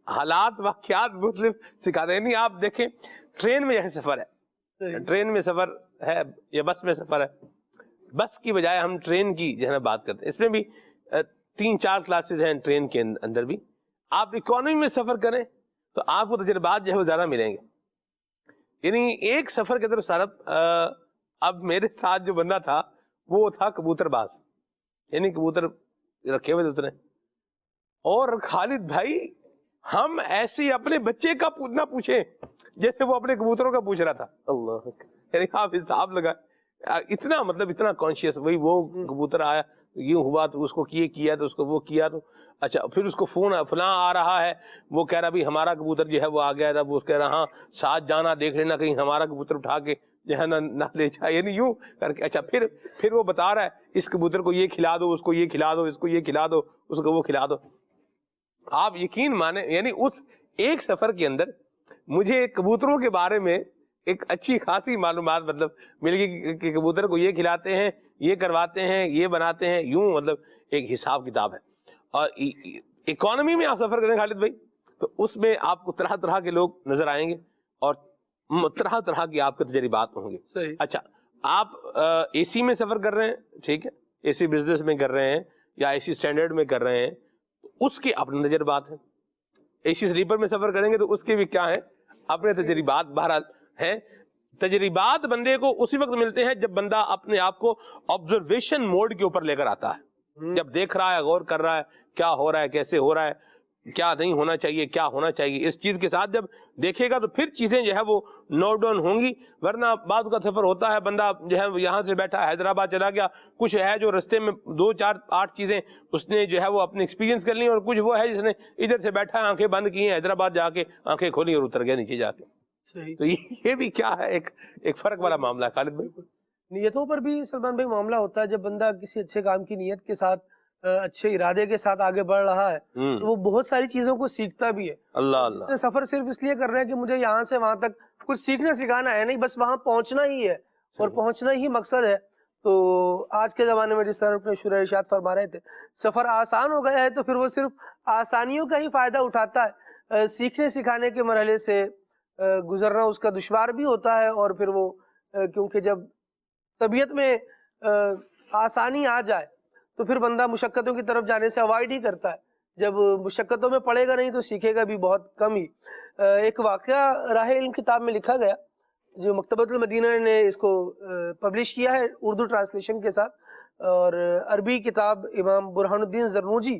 حالات واقعات مختلف سکھاتے ہیں۔ نہیں آپ دیکھیں ٹرین میں جیسے سفر ہے، ٹرین میں سفر ہے یا بس میں سفر ہے، بس کی بجائے ہم ٹرین کی جو ہے نا بات کرتے ہیں، اس میں بھی 3-4 کلاسز ہیں ٹرین کے اندر بھی۔ آپ اکانومی میں سفر کریں تو آپ کو تجربات جو ہے وہ زیادہ ملیں گے۔ یعنی ایک سفر کے طرف سارب اب میرے ساتھ جو بندہ تھا وہ تھا کبوتر باز، یعنی کبوتر رکھے ہوئے اتنے، اور خالد بھائی ہم ایسے اپنے بچے کا نہ پوچھیں جیسے وہ اپنے کبوتروں کا پوچھ رہا تھا۔ اللہ، یعنی آپ حساب لگائیں، اتنا کانشیس، وہی وہ کبوتر آیا یوں ہوا تو اس کو یہ کیا تو اس کو وہ کیا تو اچھا، پھر اس کو فون فلاں آ رہا ہے، وہ کہہ رہا بھی ہمارا کبوتر جو ہے وہ آ گیا تھا، وہ کہہ رہا ہاں ساتھ جانا دیکھ لینا کہیں ہمارا کبوتر اٹھا کے جو ہے نہ لے جائے، یعنی یوں کر کے۔ اچھا پھر وہ بتا رہا ہے اس کبوتر کو یہ کھلا دو، اس کو یہ کھلا دو، اس کو یہ کھلا دو، اس کو وہ کھلا دو۔ آپ یقین مانیں یعنی اس ایک سفر کے اندر مجھے کبوتروں کے بارے میں ایک اچھی خاصی معلومات مل گئی کہ کبوتر کو یہ کھلاتے ہیں، یہ کرواتے ہیں، یہ بناتے ہیں، یوں ایک حساب کتاب ہے۔ اور اکانومی میں آپ سفر کریں خالد بھائی تو اس میں آپ کو طرح طرح کے لوگ نظر آئیں گے اور طرح طرح کی آپ کے تجربات ہوں گے۔ اچھا آپ اے سی میں سفر کر رہے ہیں، ٹھیک ہے، اے سی بزنس میں کر رہے ہیں یا اے سی اسٹینڈرڈ میں کر رہے ہیں، اس کے اپنے تجربات ہیں۔ اے سی سلیپر میں سفر کریں گے تو اس کے بھی کیا ہیں، اپنے تجربات بہرحال ہیں۔ تجربات بندے کو اسی وقت ملتے ہیں جب بندہ اپنے آپ کو آبزرویشن موڈ کے اوپر لے کر آتا ہے، جب دیکھ رہا ہے، غور کر رہا ہے کیا ہو رہا ہے، کیسے ہو رہا ہے، کیا نہیں ہونا چاہیے، کیا ہونا چاہیے، اس چیز کے ساتھ جب دیکھے گا تو پھر چیزیں جو ہے وہ نوٹ ڈاؤن ہوں گی۔ ورنہ بعض کا سفر ہوتا ہے بندہ جو ہے یہاں سے بیٹھا حیدرآباد چلا گیا، کچھ ہے جو رستے میں 2-4-8 چیزیں اس نے جو ہے وہ اپنے ایکسپیرینس کر لی، اور کچھ وہ ہے جس نے ادھر سے بیٹھا ہے آنکھیں بند کی ہیں، حیدرآباد جا کے آنکھیں کھولی اور اتر گیا نیچے جا کے۔ تو یہ بھی کیا ہے ایک فرق والا معاملہ ہے خالد بھائی۔ نیتوں پر بھی سلمان بھائی معاملہ ہوتا ہے، جب بندہ کسی اچھے کام کی نیت کے ساتھ، اچھے ارادے کے ساتھ آگے بڑھ رہا ہے تو وہ بہت ساری چیزوں کو سیکھتا بھی ہے۔ اللہ سفر صرف اس لیے کر رہے ہیں کہ مجھے یہاں سے وہاں تک کچھ سیکھنا سکھانا ہے نہیں، بس وہاں پہنچنا ہی ہے اور پہنچنا ہی مقصد ہے۔ تو آج کے زمانے میں جس طرح اپنے شورا ارشاد فرما رہے تھے، سفر آسان ہو گیا ہے تو پھر وہ صرف آسانیوں کا ہی فائدہ اٹھاتا ہے، سیکھنے سکھانے کے مرحلے سے گزرنا اس کا دشوار بھی ہوتا ہے۔ اور پھر وہ کیونکہ جب طبیعت میں آسانی آ جائے تو پھر بندہ مشقتوں کی طرف جانے سے اوائڈ ہی کرتا ہے، جب مشقتوں میں پڑے گا نہیں تو سیکھے گا بھی بہت کم ہی۔ ایک واقعہ راہ علم کتاب میں لکھا گیا جو مکتبۃ المدینہ نے اس کو پبلش کیا ہے اردو ٹرانسلیشن کے ساتھ، اور عربی کتاب امام برہان الدین زرنوجی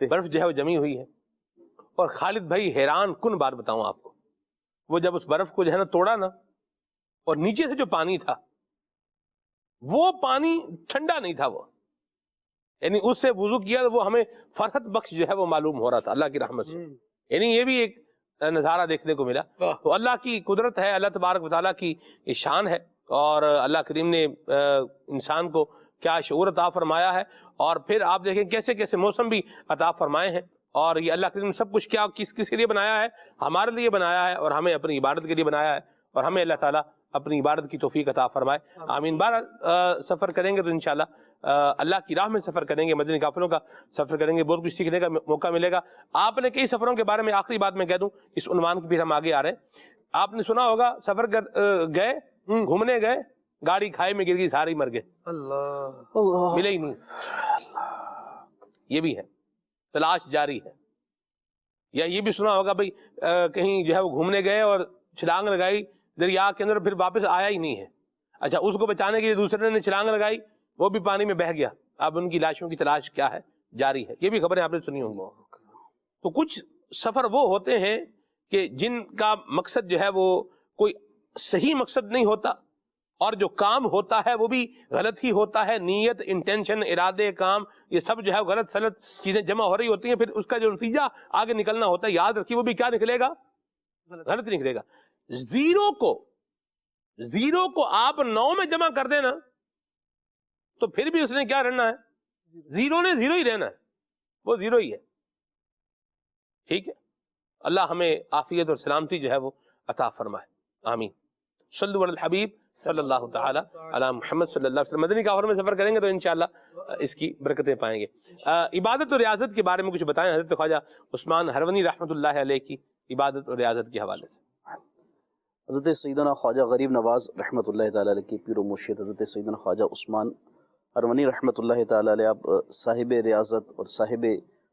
برف جو ہے وہ جمی ہوئی ہے. اور خالد بھائی حیران کن بات بتاؤں آپ کو, وہ جب اس برف کو جو ہے نا توڑا نا, اور نیچے سے جو پانی تھا وہ پانی ٹھنڈا نہیں تھا, وہ یعنی اس سے وضو کیا وہ ہمیں فرحت بخش جو ہے وہ معلوم ہو رہا تھا اللہ کی رحمت سے. یعنی یہ بھی ایک نظارہ دیکھنے کو ملا. تو اللہ کی قدرت ہے, اللہ تبارک و تعالیٰ کی شان ہے, اور اللہ کریم نے انسان کو کیا شعور عطا فرمایا ہے. اور پھر آپ دیکھیں کیسے کیسے موسم بھی عطا فرمائے ہیں, اور یہ اللہ کریم نے سب کچھ کیا کس کے لیے بنایا ہے, ہمارے لیے بنایا ہے, اور ہمیں اپنی عبادت کے لیے بنایا ہے, اور ہمیں اللہ تعالیٰ اپنی عبادت کی توفیق عطا فرمائے. آمین. بار سفر کریں گے تو انشاءاللہ اللہ کی راہ میں سفر کریں گے, مدنی قافلوں کا سفر کریں گے, بہت کچھ سیکھنے کا موقع ملے گا. آپ نے کئی سفروں کے بارے میں آخری بات میں کہہ دوں, اس عنوان کی پھر ہم آگے آ رہے ہیں. آپ نے سنا ہوگا سفر گئے, گھومنے گئے, گاڑی کھائے میں گر گئی, سارے مر گئے, اللہ ملے ہی نہیں. یہ بھی ہے, تلاش جاری ہے. یا یہ بھی سنا ہوگا بھائی کہیں جو ہے وہ گھومنے گئے اور چھلانگ لگائی دریا کے اندر, پھر واپس آیا ہی نہیں ہے. اچھا, اس کو بچانے کے لیے دوسرے نے چھلانگ لگائی, وہ بھی پانی میں بہہ گیا. اب ان کی لاشوں کی تلاش کیا ہے, جاری ہے. یہ بھی خبریں آپ نے سنی ہوں گی. تو کچھ سفر وہ ہوتے ہیں کہ جن کا مقصد جو ہے وہ کوئی صحیح مقصد نہیں ہوتا, اور جو کام ہوتا ہے وہ بھی غلط ہی ہوتا ہے. نیت, انٹینشن, ارادے, کام, یہ سب جو ہے غلط سلط چیزیں جمع ہو رہی ہوتی ہیں. پھر اس کا جو نتیجہ آگے نکلنا ہوتا ہے, یاد رکھیے, وہ بھی کیا نکلے گا, غلط نکلے گا. زیرو کو آپ 9 میں جمع کر دینا تو پھر بھی اس نے کیا رہنا ہے, زیرو نے زیرو ہی رہنا ہے, وہ زیرو ہی ہے. ٹھیک ہے, اللہ ہمیں عافیت اور سلامتی جو ہے وہ عطا فرمائے. آمین. صلو علی الحبیب صلی اللہ تعالی علی محمد صلی اللہ علیہ وسلم. مدنی قافلوں میں سفر کریں گے تو انشاءاللہ اس کی برکتیں پائیں گے. عبادت اور ریاضت کے بارے میں کچھ بتائیں حضرت خواجہ عثمان ہرونی رحمۃ اللہ علیہ کی عبادت اور ریاضت کے حوالے سے. حضرت سیدنا خواجہ غریب نواز رحمۃ اللہ تعالیٰ علیہ کی پیر و مرشد حضرت سیدنا خواجہ عثمان ہرونی رحمۃ اللہ تعالیٰ علیہ, آپ صاحب ریاضت اور صاحب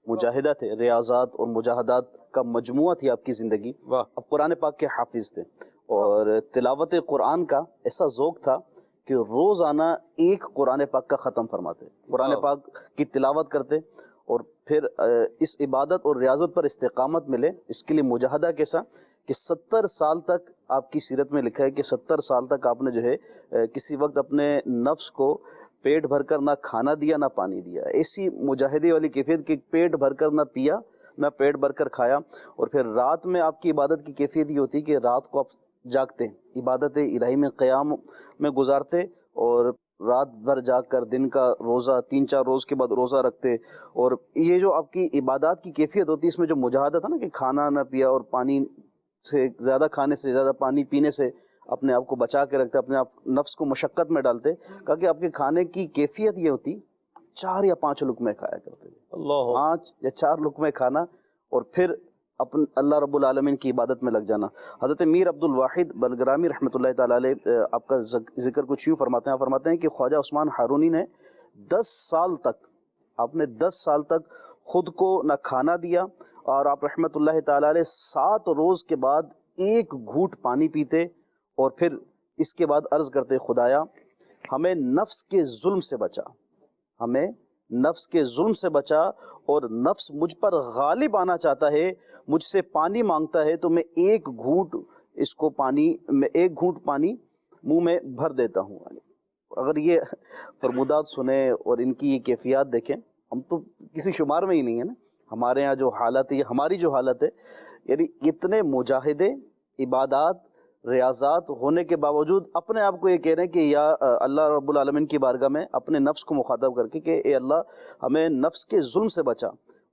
مجاہدہ تھے. ریاضات اور مجاہدات کا مجموعہ تھی آپ کی زندگی. اب قرآن پاک کے حافظ تھے, اور تلاوت قرآن کا ایسا ذوق تھا کہ روزانہ ایک قرآن پاک کا ختم فرماتے, قرآن پاک کی تلاوت کرتے, اور پھر اس عبادت اور ریاضت پر استقامت ملے. اس کے لیے مجاہدہ کیسا کہ 70 سال تک آپ کی سیرت میں لکھا ہے کہ 70 سال تک آپ نے جو ہے کسی وقت اپنے نفس کو پیٹ بھر کر نہ کھانا دیا نہ پانی دیا. ایسی مجاہدے والی کیفیت کہ پیٹ بھر کر نہ پیا نہ پیٹ بھر کر کھایا. اور پھر رات میں آپ کی عبادت کی کیفیت یہ ہوتی کہ رات کو آپ جاگتے, عبادت الہی میں قیام میں گزارتے, اور رات بھر جاگ کر دن کا روزہ 3-4 روز کے بعد روزہ رکھتے. اور یہ جو آپ کی عبادات کی کیفیت ہوتی ہے, اس میں جو مجاہدہ تھا نا کہ کھانا نہ پیا اور پانی سے زیادہ کھانے سے زیادہ پانی پینے سے اپنے آپ کو بچا کے رکھتے, اپنے آپ نفس کو مشقت میں ڈالتے. کہا کہ آپ کے کھانے کی کیفیت یہ ہوتی 4 یا 5 لقمے کھایا کرتے تھے, 5 یا 4 لقمے کھانا, اور پھر اللہ رب العالمین کی عبادت میں لگ جانا. حضرت میر عبد الواحد بلگرامی رحمۃ اللہ تعالیٰ علیہ آپ کا ذکر کچھ یوں فرماتے ہیں کہ خواجہ عثمان ہارونی نے 10 سال تک, آپ نے 10 سال تک خود کو نہ کھانا دیا, اور آپ رحمۃ اللہ تعالیٰ علیہ 7 روز کے بعد 1 گھونٹ پانی پیتے, اور پھر اس کے بعد عرض کرتے, خدایا ہمیں نفس کے ظلم سے بچا, ہمیں نفس کے ظلم سے بچا, اور نفس مجھ پر غالب آنا چاہتا ہے, مجھ سے پانی مانگتا ہے تو میں 1 گھونٹ اس کو پانی, میں 1 گھونٹ پانی منہ میں بھر دیتا ہوں. اگر یہ فرمودات سنیں اور ان کی یہ کیفیات دیکھیں, ہم تو کسی شمار میں ہی نہیں ہے نا. ہمارے ہاں جو حالت ہے, یہ ہماری جو حالت ہے, یعنی اتنے مجاہدے, عبادات, ریاضات ہونے کے باوجود اپنے آپ کو یہ کہہ رہے ہیں کہ یا اللہ رب العالمین کی بارگاہ میں اپنے نفس کو مخاطب کر کے کہ اے اللہ ہمیں نفس کے ظلم سے بچا,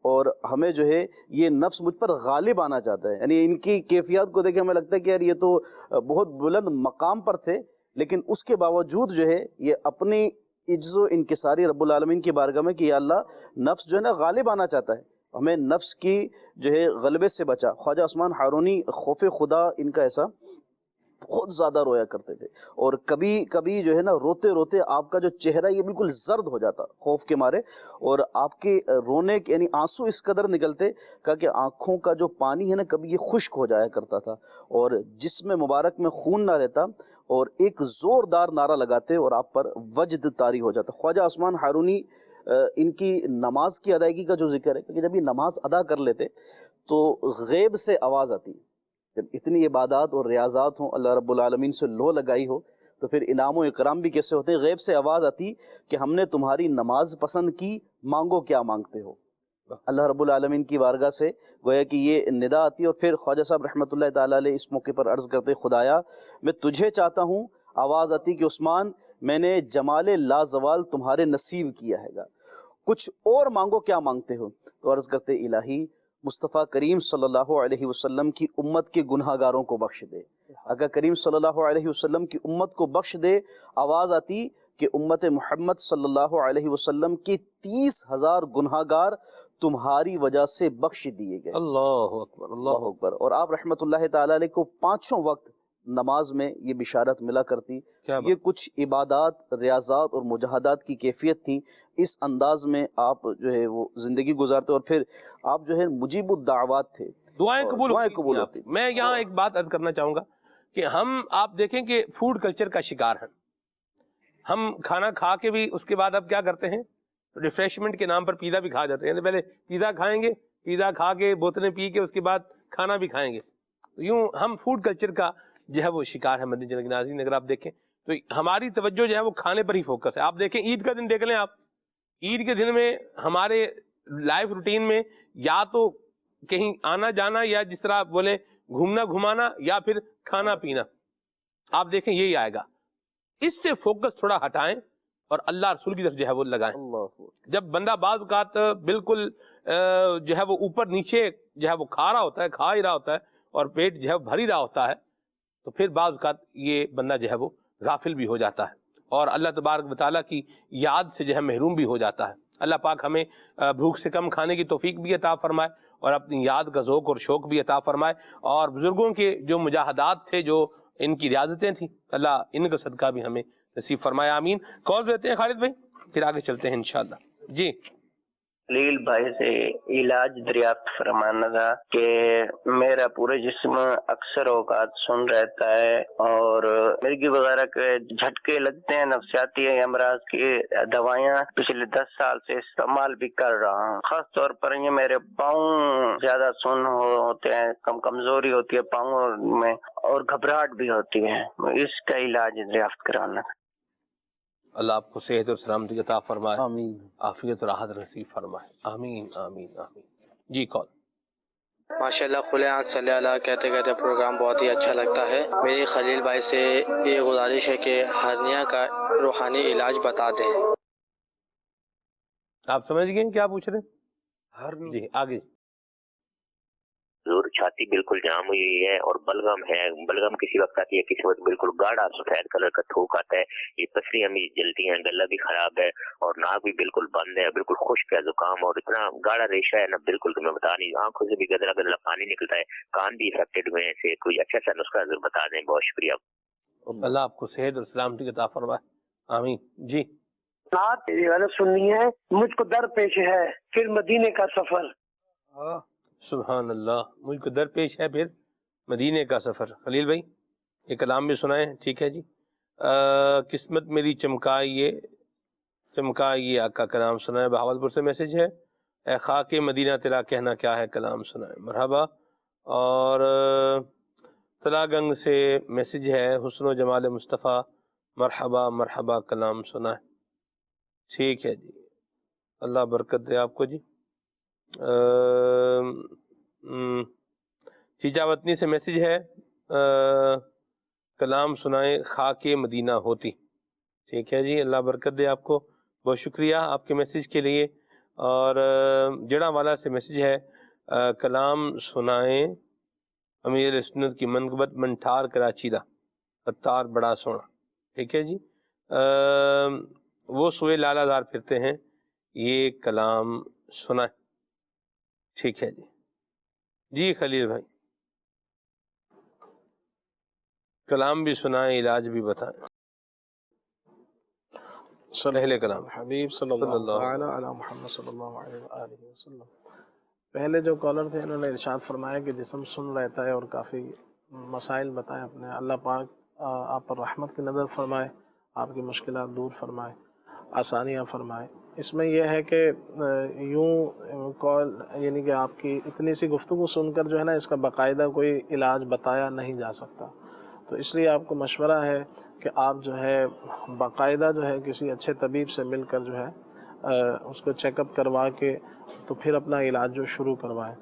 اور ہمیں جو ہے یہ نفس مجھ پر غالب آنا چاہتا ہے. یعنی ان کی کیفیات کو دیکھ ہمیں لگتا ہے کہ یار یہ تو بہت بلند مقام پر تھے, لیکن اس کے باوجود جو ہے یہ اپنی عجز و انکساری رب العالمین کی بارگاہ میں کہ یا اللہ نفس جو ہے نا غالب آنا چاہتا ہے, ہمیں نفس کی جو ہے غلبے سے بچا. خواجہ عثمان ہارونی خوف خدا ان کا ایسا بہت زیادہ رویا کرتے تھے, اور کبھی کبھی جو ہے نا روتے روتے آپ کا جو چہرہ یہ بالکل زرد ہو جاتا خوف کے مارے, اور آپ کے رونے یعنی آنسو اس قدر نکلتے کہ آنکھوں کا جو پانی ہے نا کبھی یہ خشک ہو جایا کرتا تھا, اور جسم مبارک میں خون نہ رہتا, اور ایک زوردار نعرہ لگاتے اور آپ پر وجد طاری ہو جاتا. خواجہ عثمان ہارونی ان کی نماز کی ادائیگی کا جو ذکر ہے کہ جب یہ نماز ادا کر لیتے تو غیب سے آواز آتی، جب اتنی عبادات اور ریاضات ہوں، اللہ رب العالمین سے لو لگائی ہو، تو پھر انعام و اکرام بھی کیسے ہوتے ہیں؟ غیب سے آواز آتی کہ ہم نے تمہاری نماز پسند کی، مانگو کیا مانگتے ہو۔ اللہ رب العالمین کی بارگاہ سے گویا کہ یہ ندا آتی، اور پھر خواجہ صاحب رحمۃ اللہ تعالیٰ علیہ اس موقع پر عرض کرتے، خدایا میں تجھے چاہتا ہوں، آواز آتی کہ عثمان میں نے جمال لازوال تمہارے نصیب کیا ہے گا، کچھ اور مانگو کیا مانگتے ہو؟ تو عرض کرتے الہی مصطفیٰ کریم صلی اللہ علیہ وسلم کی امت کے گناہ گاروں کو بخش دے، آقا کریم صلی اللہ علیہ وسلم کی امت کو بخش دے۔ آواز آتی کہ امت محمد صلی اللہ علیہ وسلم کے 30,000 گناہ گار تمہاری وجہ سے بخش دیے گئے۔ اللہ اکبر، اللہ اکبر۔ اور آپ رحمۃ اللہ تعالیٰ علیہ کو پانچوں وقت نماز میں یہ بشارت ملا کرتی۔ یہ کچھ عبادات، ریاضات اور مجاہدات کی کیفیت تھی، اس انداز میں آپ جو ہے وہ زندگی گزارتے، اور پھر آپ جو ہے مجیب الدعوات تھے، دعائیں قبول ہوتی۔ میں یہاں ایک بات عرض کرنا چاہوں گا کہ ہم آپ دیکھیں کہ فوڈ کلچر کا شکار ہیں، ہم کھانا کھا کے بھی اس کے بعد اب کیا کرتے ہیں، ریفریشمنٹ کے نام پر پیزا بھی کھا جاتے ہیں، یعنی پہلے پیزا کھائیں گے، پیزا کھا کے بوتلیں پی کے اس کے بعد کھانا بھی کھائیں گے، تو یوں ہم فوڈ کلچر کا جو ہے وہ شکار ہے۔ مدنی چینل کے ناظرین اگر آپ دیکھیں تو ہماری توجہ جو ہے وہ کھانے پر ہی فوکس ہے۔ آپ دیکھیں عید کا دن دیکھ لیں، آپ عید کے دن میں ہمارے لائف روٹین میں یا تو کہیں آنا جانا، یا جس طرح بولیں گھومنا گھمانا، یا پھر کھانا پینا، آپ دیکھیں یہی آئے گا۔ اس سے فوکس تھوڑا ہٹائیں اور اللہ رسول کی طرف جو ہے وہ لگائیں۔ جب بندہ بعض اوقات بالکل جو ہے وہ اوپر نیچے جو ہے وہ کھا رہا ہوتا ہے، کھا ہی رہا ہوتا ہے، اور پیٹ جو ہے بھر ہی رہا ہوتا ہے، تو پھر بعض اوقات یہ بندہ جو ہے وہ غافل بھی ہو جاتا ہے، اور اللہ تبارک و تعالیٰ کی یاد سے جو ہے محروم بھی ہو جاتا ہے۔ اللہ پاک ہمیں بھوک سے کم کھانے کی توفیق بھی عطا فرمائے، اور اپنی یاد کا ذوق اور شوق بھی عطا فرمائے، اور بزرگوں کے جو مجاہدات تھے، جو ان کی ریاضتیں تھیں، اللہ ان کا صدقہ بھی ہمیں نصیب فرمائے، آمین۔ کال دیتے ہیں خالد بھائی، پھر آگے چلتے ہیں انشاءاللہ۔ جی خلیل بھائی سے علاج دریافت فرمانا تھا کہ میرا پورے جسم اکثر اوقات سن رہتا ہے، اور مرگی وغیرہ کے جھٹکے لگتے ہیں، نفسیاتی امراض کی دوائیاں پچھلے 10 سال سے استعمال بھی کر رہا ہوں۔ خاص طور پر یہ میرے پاؤں زیادہ سن ہوتے ہیں، کمزوری ہوتی ہے پاؤں میں، اور گھبراہٹ بھی ہوتی ہے، اس کا علاج دریافت کرانا تھا۔ اللہ آپ کو صحت اور سلامتی عطا فرمائے، آمین، عافیت اور راحت نصیب فرمائے، آمین آمین آمین۔ جی کال۔ ماشاءاللہ کھلے آنکھ صلی اللہ کہتے کہتے پروگرام بہت ہی اچھا لگتا ہے۔ میری خلیل بھائی سے یہ گزارش ہے کہ ہرنیا کا روحانی علاج بتا دیں۔ آپ سمجھ گئے کیا پوچھ رہے ہیں؟ جی آگے۔ چھاتی بالکل جام ہوئی ہوئی ہے، اور بلغم ہے، بلغم کسی وقت آتی ہے، کسی وقت بالکل گاڑھا سفید کلر کا تھوک آتا ہے، یہ پسلیاں بھی جلتی ہیں، گلا بھی خراب ہے، اور ناک بھی بالکل بند ہے، بالکل خشک ہے، زکام، اور اتنا گاڑھا ریشہ ہے نا، بالکل تمہیں بتا نہیں، آنکھوں سے بھی گدلا گدلا پانی نکلتا ہے، کان بھی افیکٹڈ ہوئے ہیں، سے کوئی اچھا سا نسخہ ضرور بتا دیں، بہت شکریہ۔ اللہ آپ کو صحت اور سلامتی عطا فرمائے، آمین۔ جی رات سننی ہے، مجھ کو درپیش ہے پھر مدینے کا سفر۔ سبحان اللہ، مجھ کو درپیش ہے پھر مدینے کا سفر۔ خلیل بھائی ایک کلام بھی سنائیں، ٹھیک ہے جی۔ قسمت میری چمکائیے چمکائیے آقا کلام سنائیں۔ بہاولپور سے میسج ہے، اے خاک مدینہ تیرا کہنا کیا ہے کلام سنائیں، مرحبا۔ اور تلا گنگ سے میسج ہے، حسن و جمال مصطفیٰ مرحبا مرحبا کلام سنائیں، ٹھیک ہے جی، اللہ برکت دے آپ کو جی۔ چیچا وطنی سے میسج ہے، کلام سنائیں خاک مدینہ ہوتی، ٹھیک ہے جی، اللہ برکت دے آپ کو، بہت شکریہ آپ کے میسج کے لیے۔ اور جڑا والا سے میسج ہے، کلام سنائیں امیر سنت کی منقبت منٹھار کراچی دا اتار بڑا سونا، ٹھیک ہے جی۔ وہ سوئے لالہ دار پھرتے ہیں، یہ کلام سنائیں، ٹھیک ہے جی۔ جی خلیل بھائی کلام بھی سنائیں، علاج بھی بتائیں، پہلے کلام حبیب صلی اللہ علیہ محمد صلی اللہ علیہ وآلہ وسلم۔ پہلے جو کالر تھے انہوں نے ارشاد فرمایا کہ جسم سن رہتا ہے، اور کافی مسائل بتائیں اپنے، اللہ پاک آپ پر رحمت کی نظر فرمائے، آپ کی مشکلات دور فرمائے، آسانیاں فرمائے، اس میں یہ ہے کہ یوں کال یعنی کہ آپ کی اتنی سی گفتگو سن کر جو ہے نا اس کا باقاعدہ کوئی علاج بتایا نہیں جا سکتا، تو اس لیے آپ کو مشورہ ہے کہ آپ جو ہے باقاعدہ جو ہے کسی اچھے طبیب سے مل کر جو ہے اس کو چیک اپ کروا کے تو پھر اپنا علاج جو شروع کروائیں۔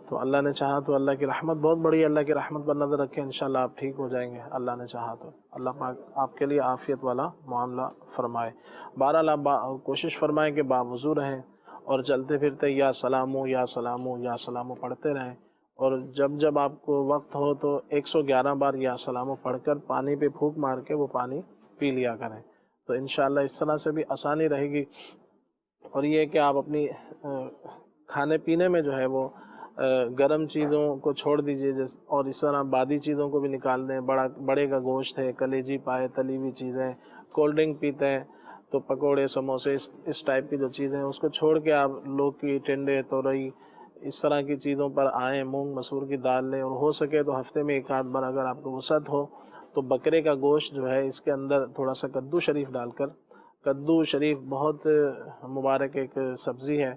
تو اللہ نے چاہا تو اللہ کی رحمت بہت بڑی ہے، اللہ کی رحمت پر نظر رکھیں، انشاءاللہ آپ ٹھیک ہو جائیں گے، اللہ نے چاہا تو۔ اللہ پاک آپ کے لیے عافیت والا معاملہ فرمائے۔ بہرحال آپ کوشش فرمائیں کہ باوضو رہیں اور چلتے پھرتے یا سلامو یا سلامو یا سلامو پڑھتے رہیں، اور جب جب آپ کو وقت ہو تو 111 بار یا سلامو پڑھ کر پانی پہ پھونک مار کے وہ پانی پی لیا کریں، تو انشاءاللہ اس طرح سے بھی آسانی رہے گی۔ اور یہ کہ آپ اپنی کھانے پینے میں جو ہے وہ گرم چیزوں کو چھوڑ دیجئے، اور اس طرح بادی چیزوں کو بھی نکال دیں، بڑے کا گوشت ہے، کلیجی پائے، تلی ہوئی چیزیں، کولڈ ڈرنک پیتے ہیں تو پکوڑے سموسے اس ٹائپ کی جو چیزیں ہیں اس کو چھوڑ کے آپ لوکی، ٹنڈے، تورئی اس طرح کی چیزوں پر آئیں، مونگ مسور کی دال لیں، اور ہو سکے تو ہفتے میں 1 آدھ بار اگر آپ کو وسعت ہو تو بکرے کا گوشت جو ہے اس کے اندر تھوڑا سا کدو شریف ڈال کر، کدو شریف بہت مبارک ایک سبزی ہے،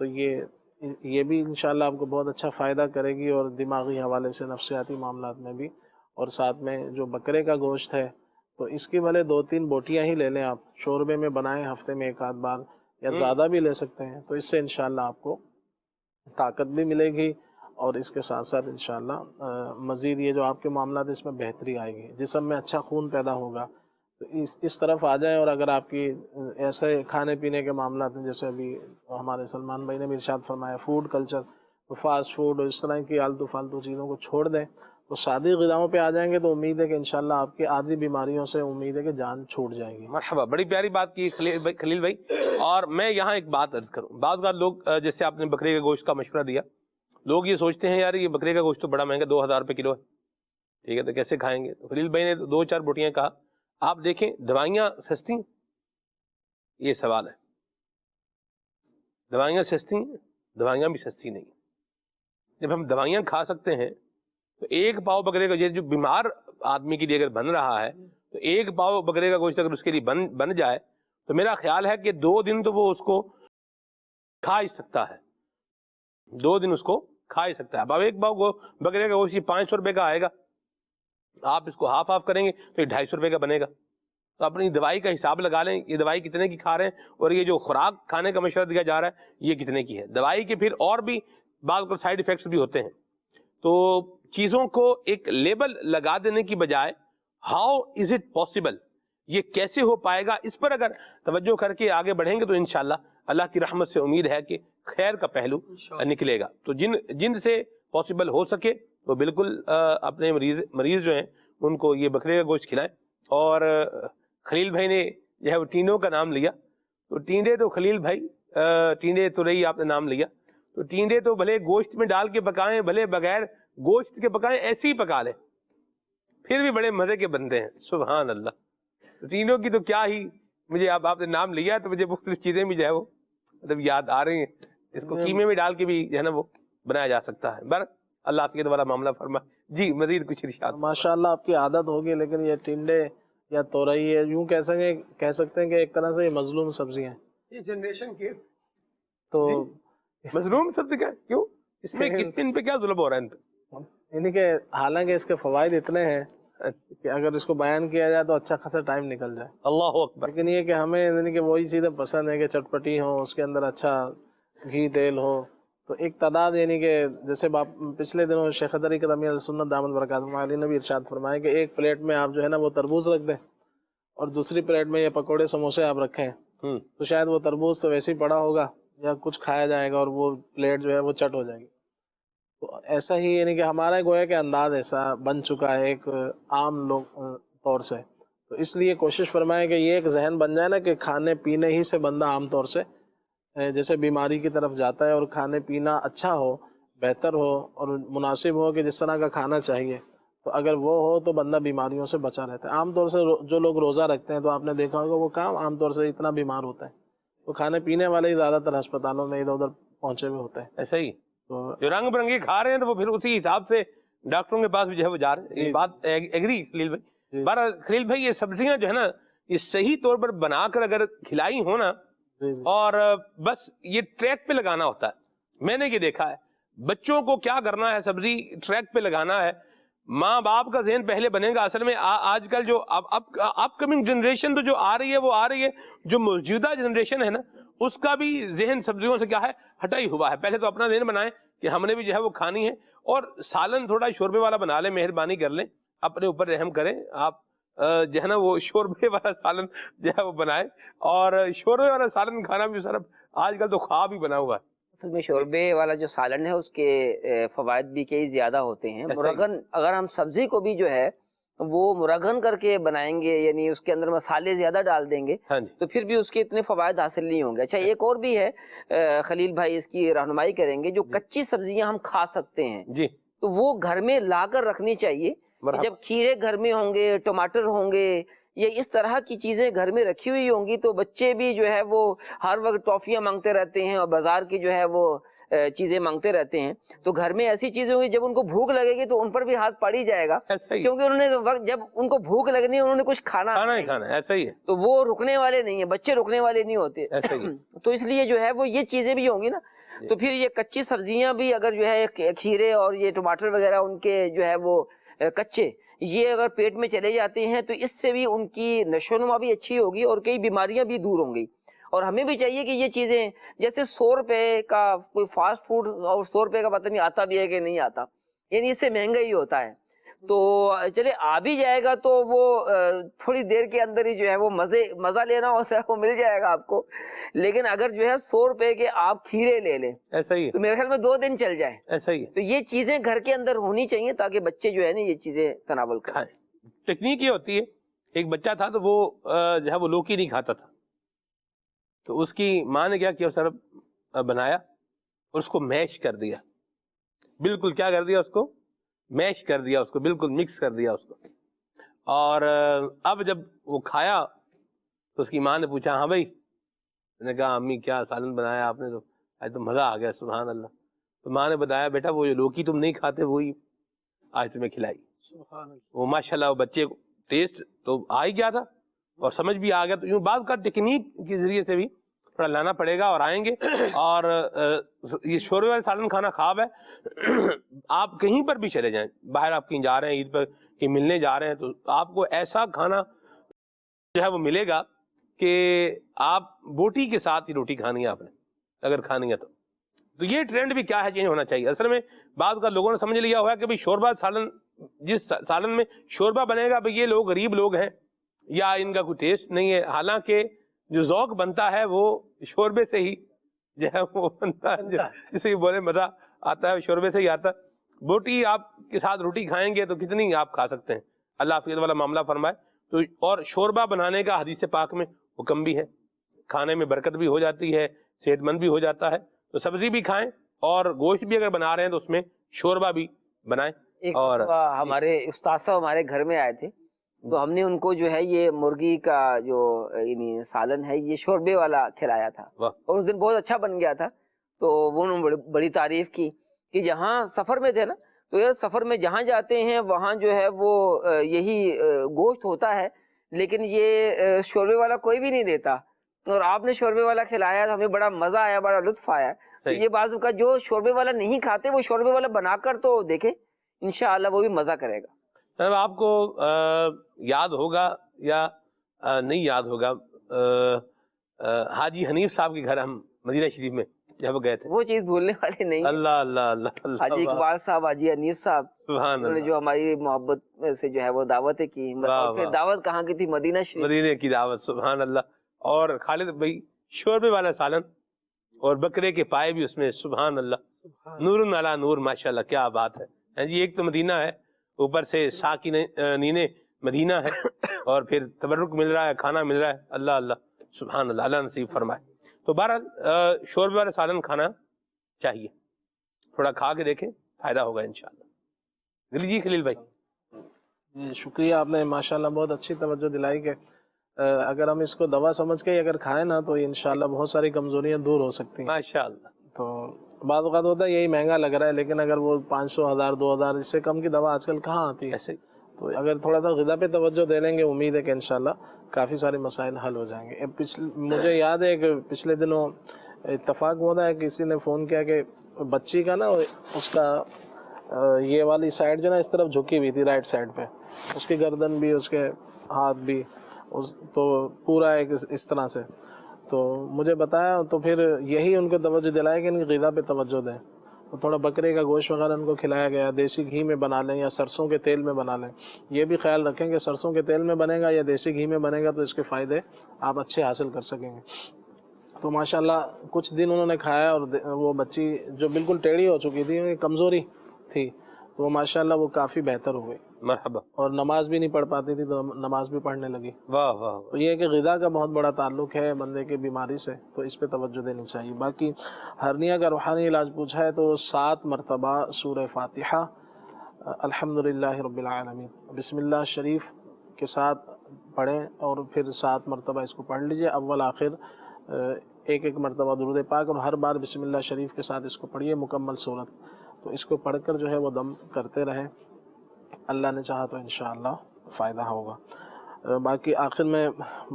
تو یہ بھی انشاءاللہ آپ کو بہت اچھا فائدہ کرے گی، اور دماغی حوالے سے نفسیاتی معاملات میں بھی۔ اور ساتھ میں جو بکرے کا گوشت ہے تو اس کی بھلے 2-3 بوٹیاں ہی لے لیں، آپ شوربے میں بنائیں ہفتے میں 1 آدھ بار، یا زیادہ بھی لے سکتے ہیں، تو اس سے انشاءاللہ آپ کو طاقت بھی ملے گی، اور اس کے ساتھ ساتھ انشاءاللہ مزید یہ جو آپ کے معاملات اس میں بہتری آئے گی، جسم میں اچھا خون پیدا ہوگا، تو اس طرف آ جائیں۔ اور اگر آپ کی ایسے کھانے پینے کے معاملات ہیں جیسے ابھی ہمارے سلمان بھائی نے بھی ارشاد فرمایا فوڈ کلچر، فاسٹ فوڈ اور اس طرح کی آلتو فالتو چیزوں کو چھوڑ دیں، تو سادی غذاؤں پہ آ جائیں گے تو امید ہے کہ انشاءاللہ آپ کی آدھی بیماریوں سے امید ہے کہ جان چھوٹ جائے گی۔ مرحبا، بڑی پیاری بات کی خلیل بھائی۔ اور میں یہاں ایک بات عرض کروں، بعض اوقات لوگ جیسے آپ نے بکرے کے گوشت کا مشورہ دیا، لوگ یہ سوچتے ہیں یار یہ بکرے کا گوشت تو بڑا مہنگا، 2000 روپے کلو ہے، ٹھیک ہے تو کیسے کھائیں گے؟ تو خلیل بھائی نے 2-4 بوٹیاں کہا، آپ دیکھیں دوائیاں سستی، یہ سوال ہے، دوائیاں سستی ہیں، دوائیاں بھی سستی نہیں۔ جب ہم دوائیاں کھا سکتے ہیں تو 1 پاؤ بکرے کا جو بیمار آدمی کے لیے اگر بن رہا ہے تو 1 پاؤ بکرے کا گوشت اگر اس کے لیے بن جائے تو میرا خیال ہے کہ 2 دن تو وہ اس کو کھا ہی سکتا ہے، 2 دن اس کو کھا ہی سکتا ہے۔ اب 1 پاؤ بکرے کا گوشت 500 روپے کا آئے گا، آپ اس کو ہاف کریں گے تو یہ 250 روپے کا بنے گا، تو اپنی دوائی کا حساب لگا لیں، یہ دوائی کتنے کی کھا رہے ہیں، اور یہ جو خوراک کھانے کا مشورہ دیا جا رہا ہے یہ کتنے کی ہے۔ دوائی کے پھر اور بھی بعض سائیڈ ایفیکٹس بھی ہوتے ہیں، تو چیزوں کو ایک لیبل لگا دینے کی بجائے ہاؤ از اٹ پاسبل، یہ کیسے ہو پائے گا، اس پر اگر توجہ کر کے آگے بڑھیں گے تو انشاءاللہ اللہ کی رحمت سے امید ہے کہ خیر کا پہلو نکلے گا۔ تو جن سے پاسبل ہو سکے تو بالکل اپنے مریض جو ہیں ان کو یہ بکرے کا گوشت کھلائیں۔ اور خلیل بھائی نے جو ہے وہ ٹینڈوں کا نام لیا، تو ٹینڈے تو خلیل بھائی ٹینڈے تورئی آپ نے نام لیا، تو ٹینڈے تو بھلے گوشت میں ڈال کے پکائیں، بھلے بغیر گوشت کے پکائیں، ایسے ہی پکا لیں، پھر بھی بڑے مزے کے بنتے ہیں، سبحان اللہ۔ ٹینڈوں کی تو کیا ہی، مجھے آپ نے نام لیا تو مجھے مختلف چیزیں بھی جو ہے وہ مطلب یاد آ رہی ہیں، اس کو قیمے میں ڈال کے بھی جو ہے نا وہ بنایا جا سکتا ہے۔ اللہ عافیت والا معاملہ فرما۔ جی مزید کچھ ارشاد۔ ماشاءاللہ آپ کی عادت ہوگی، لیکن یہ ٹنڈے یا تورئی ہے، یوں کہہ سکتے ہیں کہ ایک طرح سے یہ مظلوم سبزی ہیں، یہ جنریشن کی تو مظلوم سبزی کیا، کیوں اس میں ان پہ کیا ظلم ہو رہا ہے ان پہ؟ یعنی کہ حالانکہ اس کے فوائد اتنے ہیں کہ اگر اس کو بیان کیا جائے تو اچھا خاصا ٹائم نکل جائے، اللہ اکبر، لیکن یہ کہ ہمیں یعنی کہ وہی چیزیں پسند ہے کہ چٹپٹی ہوں، اس کے اندر اچھا گھی تیل ہو، تو ایک تعداد یعنی کہ جیسے پچھلے دنوں شیخ طریقت امیر السنت دامت برکاتہ علی نے بھی ارشاد فرمایا کہ ایک پلیٹ میں آپ جو ہے نا وہ تربوز رکھ دیں، اور دوسری پلیٹ میں یہ پکوڑے سموسے آپ رکھیں، تو شاید وہ تربوز تو ویسے ہی پڑا ہوگا یا کچھ کھایا جائے گا اور وہ پلیٹ جو ہے وہ چٹ ہو جائے گی۔ تو ایسا ہی یعنی کہ ہمارا گویا کہ انداز ایسا بن چکا ہے ایک عام طور سے، تو اس لیے کوشش فرمائیں کہ یہ ایک ذہن بن جائے نا کہ کھانے پینے ہی سے بندہ عام طور سے جیسے بیماری کی طرف جاتا ہے، اور کھانے پینا اچھا ہو، بہتر ہو اور مناسب ہو کہ جس طرح کا کھانا چاہیے، تو اگر وہ ہو تو بندہ بیماریوں سے بچا رہتا ہے۔ عام طور سے جو لوگ روزہ رکھتے ہیں تو آپ نے دیکھا ہوگا وہ کہاں عام طور سے اتنا بیمار ہوتا ہے، تو کھانے پینے والے ہی زیادہ تر ہسپتالوں میں ادھر ادھر پہنچے ہوئے ہوتے ہیں۔ ایسا ہی تو جو رنگ برنگی کھا رہے ہیں تو وہ پھر اسی حساب سے ڈاکٹروں کے پاس بھی جو ہے وہ جا رہے ہیں۔ بات ایگری خلیل بھائی، بہرحال خلیل بھائی یہ سبزیاں جو ہے نا یہ صحیح طور پر بنا کر اگر کھلائی ہو نا اور بس یہ ٹریک پہ لگانا ہوتا ہے. میں نے یہ دیکھا ہے بچوں کو کیا کرنا ہے, سبزی ٹریک پہ لگانا ہے. ماں باپ کا ذہن پہلے بنے گا. اصل میں آج کل جو اپ کمنگ جنریشن تو جو آ رہی ہے وہ آ رہی ہے, جو موجودہ جنریشن ہے نا اس کا بھی ذہن سبزیوں سے کیا ہے ہٹا ہی ہوا ہے. پہلے تو اپنا ذہن بنائیں کہ ہم نے بھی جو ہے وہ کھانی ہے, اور سالن تھوڑا شوربے والا بنا لیں, مہربانی کر لیں, اپنے اوپر رحم کریں آپ, جو ہے نا وہ شوربے والا سالن جو ہے وہ بنائیں. اور شوربے والا سالن کھانا بھی سر آج کل تو خواب ہی بنا ہوا ہے. اصل میں شوربے والا جو سالن ہے اس کے فوائد بھی کئی زیادہ ہوتے ہیں. مرغن اگر ہم سبزی کو بھی جو ہے وہ مرغن کر کے بنائیں گے, یعنی اس کے اندر مسالے زیادہ ڈال دیں گے, تو پھر بھی اس کے اتنے فوائد حاصل نہیں ہوں گے. اچھا ایک اور بھی ہے, خلیل بھائی اس کی رہنمائی کریں گے, جو کچی سبزیاں ہم کھا سکتے ہیں جی تو وہ گھر میں لا کر رکھنی چاہیے. جب کھیرے گھر میں ہوں گے, ٹماٹر ہوں گے, یہ اس طرح کی چیزیں گھر میں رکھی ہوئی ہوں گی, تو بچے بھی جو ہے وہ ہر وقت ٹافیاں مانگتے رہتے ہیں اور بازار کی جو ہے وہ چیزیں مانگتے رہتے ہیں. تو گھر میں ایسی چیزیں ہوں گی جب ان کو بھوک لگے گی تو ان پر بھی ہاتھ پڑ ہی جائے گا, کیونکہ انہوں نے وقت جب ان کو بھوک لگنی ہے انہوں نے کچھ کھانا ہی کھانا, ایسا ہی ہے. تو وہ رکنے والے نہیں ہیں, بچے رکنے والے نہیں ہوتے. تو اس لیے جو ہے وہ یہ چیزیں بھی ہوں گی نا, تو پھر یہ کچی سبزیاں بھی اگر جو ہے کھیرے اور یہ ٹماٹر وغیرہ ان کے جو ہے وہ کچے یہ اگر پیٹ میں چلے جاتے ہیں تو اس سے بھی ان کی نشو و نما بھی اچھی ہوگی اور کئی بیماریاں بھی دور ہوں گی. اور ہمیں بھی چاہیے کہ یہ چیزیں جیسے 100 روپے کا کوئی فاسٹ فوڈ, اور 100 روپے کا پتہ نہیں آتا بھی ہے کہ نہیں آتا, یعنی اس سے مہنگا ہی ہوتا ہے. تو چلے آ بھی جائے گا تو وہ تھوڑی دیر کے اندر ہی جو ہے وہ مزہ لینا ہو سکتا وہ مل جائے گا آپ کو. لیکن اگر جو ہے 100 روپے کے آپ کھیرے لے لیں ایسا ہی ہے تو میرے خیال میں 2 دن چل جائے. ایسا ہی ہے. تو یہ چیزیں گھر کے اندر ہونی چاہیے تاکہ بچے جو ہے نا یہ چیزیں تناول کریں. ٹیکنیک یہ ہوتی ہے, ایک بچہ تھا تو وہ جو ہے وہ لوکی نہیں کھاتا تھا, تو اس کی ماں نے کیا کیا, سر بنایا اور اس کو میش کر دیا, بالکل کیا کر دیا, اس کو میش کر دیا, اس کو بالکل مکس کر دیا اس کو. اور اب جب وہ کھایا تو اس کی ماں نے پوچھا, ہاں بھائی, میں نے کہا امی کیا سالن بنایا آپ نے, تو آج تو مزہ آ گیا, سبحان اللہ. تو ماں نے بتایا بیٹا وہ جو لوکی تم نہیں کھاتے وہی آج تمہیں کھلائی. وہ ماشاءاللہ وہ بچے کو ٹیسٹ تو آ ہی گیا تھا اور سمجھ بھی آ گیا. تو یوں بعض کا ٹیکنیک کے ذریعے سے بھی تھوڑا لانا پڑے گا اور آئیں گے. اور یہ شوربے والے سالن کھانا خواب ہے. آپ کہیں پر بھی چلے جائیں, باہر آپ کہیں جا رہے ہیں, عید پر کہیں ملنے جا رہے ہیں, تو آپ کو ایسا کھانا جو ہے وہ ملے گا کہ آپ بوٹی کے ساتھ ہی روٹی کھانی ہے آپ نے اگر کھانی ہے تو یہ ٹرینڈ بھی کیا ہے چینج ہونا چاہیے. اصل میں بعض کا لوگوں نے سمجھ لیا ہوا ہے کہ بھئی شوربہ سالن, جس سالن میں شوربہ بنے گا بھئی یہ لوگ غریب لوگ ہیں یا ان کا کوئی ٹیسٹ نہیں ہے. حالانکہ جو ذوق بنتا ہے وہ شوربے سے ہی جو ہے وہ بنتا ہے, جسے بولے مزہ آتا ہے شوربے سے ہی آتا ہے. بوٹی آپ کے ساتھ روٹی کھائیں گے تو کتنی آپ کھا سکتے ہیں, اللہ حافظ والا معاملہ فرمائے. تو اور شوربہ بنانے کا حدیث پاک میں حکم بھی ہے, کھانے میں برکت بھی ہو جاتی ہے, صحت مند بھی ہو جاتا ہے. تو سبزی بھی کھائیں اور گوشت بھی اگر بنا رہے ہیں تو اس میں شوربہ بھی بنائیں. اور ہمارے استاد صاحب ہمارے گھر میں آئے تھے تو ہم نے ان کو جو ہے یہ مرغی کا جو یعنی سالن ہے یہ شوربے والا کھلایا تھا, اور اس دن بہت اچھا بن گیا تھا. تو وہ انہوں نے بڑی تعریف کی کہ جہاں سفر میں تھے نا, تو یہ سفر میں جہاں جاتے ہیں وہاں جو ہے وہ یہی گوشت ہوتا ہے, لیکن یہ شوربے والا کوئی بھی نہیں دیتا, اور آپ نے شوربے والا کھلایا تو ہمیں بڑا مزہ آیا, بڑا لطف آیا. یہ بازو کا جو شوربے والا نہیں کھاتے وہ شوربے والا بنا کر تو دیکھیں, انشاءاللہ وہ بھی مزہ کرے گا. آپ کو یاد ہوگا یا نہیں یاد ہوگا, حاجی حنیف صاحب کے گھر ہم مدینہ شریف میں جب گئے تھے, وہ چیز بھولنے والے نہیں. اللہ اللہ اللہ, حاجی اقبال صاحب, حاجی حنیف صاحب, انہوں نے جو ہماری محبت میں سے جو ہے وہ دعوتیں کی. پھر دعوت کہاں کی تھی, مدینہ شریف, مدینہ کی دعوت, سبحان اللہ. اور خالد بھائی شوربے والا سالن اور بکرے کے پائے بھی اس میں, سبحان اللہ, نور علی نور, ماشاءاللہ کیا بات ہے جی. ایک تو مدینہ ہے, اوپر سے ساکن مدینہ ہے, اور پھر تبرک مل رہا ہے, کھانا مل رہا ہے. اللہ اللہ, سبحان اللہ, اللہ نصیب فرمائے. تو بہرحال شوربے والا سالن کھانا چاہیے, تھوڑا کھا کے دیکھیں, فائدہ ہوگا انشاءاللہ. جی خلیل بھائی. جی شکریہ, آپ نے ماشاءاللہ بہت اچھی توجہ دلائی کہ اگر ہم اس کو دوا سمجھ کے اگر کھائیں نا تو انشاءاللہ بہت ساری کمزوریاں دور ہو سکتی ہیں ماشاءاللہ. تو بعض اوقات ہوتا ہے یہی مہنگا لگ رہا ہے, لیکن اگر وہ 500, 1000, 2000 اس سے کم کی دوا آج کل کہاں آتی ہے. تو اگر تھوڑا سا غذا پہ توجہ دے لیں گے امید ہے کہ انشاءاللہ کافی سارے مسائل حل ہو جائیں گے. مجھے یاد ہے کہ پچھلے دنوں اتفاق ہوا تھا، کسی نے فون کیا کہ بچی کا نا اس کا یہ والی سائڈ جو نا اس طرف جھکی ہوئی تھی، رائٹ سائڈ پہ، اس کی گردن بھی، اس کے ہاتھ بھی، تو پورا ایک اس طرح سے. تو مجھے بتایا، تو پھر یہی ان کو توجہ دلایا کہ ان کی غذا پہ توجہ دیں. تو تھوڑا بکرے کا گوشت وغیرہ ان کو کھلایا گیا، دیسی گھی میں بنا لیں یا سرسوں کے تیل میں بنا لیں. یہ بھی خیال رکھیں کہ سرسوں کے تیل میں بنے گا یا دیسی گھی میں بنے گا تو اس کے فائدے آپ اچھے حاصل کر سکیں گے. تو ماشاءاللہ کچھ دن انہوں نے کھایا اور وہ بچی جو بالکل ٹیڑھی ہو چکی تھی، کمزوری تھی، تو وہ ماشاءاللہ وہ کافی بہتر ہو گئی. مرحبا. اور نماز بھی نہیں پڑھ پاتی تھی تو نماز بھی پڑھنے لگی. واہ واہ. تو یہ ہے کہ غذا کا بہت بڑا تعلق ہے بندے کی بیماری سے، تو اس پہ توجہ دینی چاہیے. باقی ہرنیا کا روحانی علاج پوچھا ہے تو 7 مرتبہ سورہ فاتحہ الحمدللہ رب العالمین بسم اللہ شریف کے ساتھ پڑھیں، اور پھر 7 مرتبہ اس کو پڑھ لیجئے، اول آخر ایک مرتبہ درود پاک، اور ہر بار بسم اللہ شریف کے ساتھ اس کو پڑھیے مکمل صورت. تو اس کو پڑھ کر جو ہے وہ دم کرتے رہیں، اللہ نے چاہا تو انشاءاللہ فائدہ ہوگا. باقی آخر میں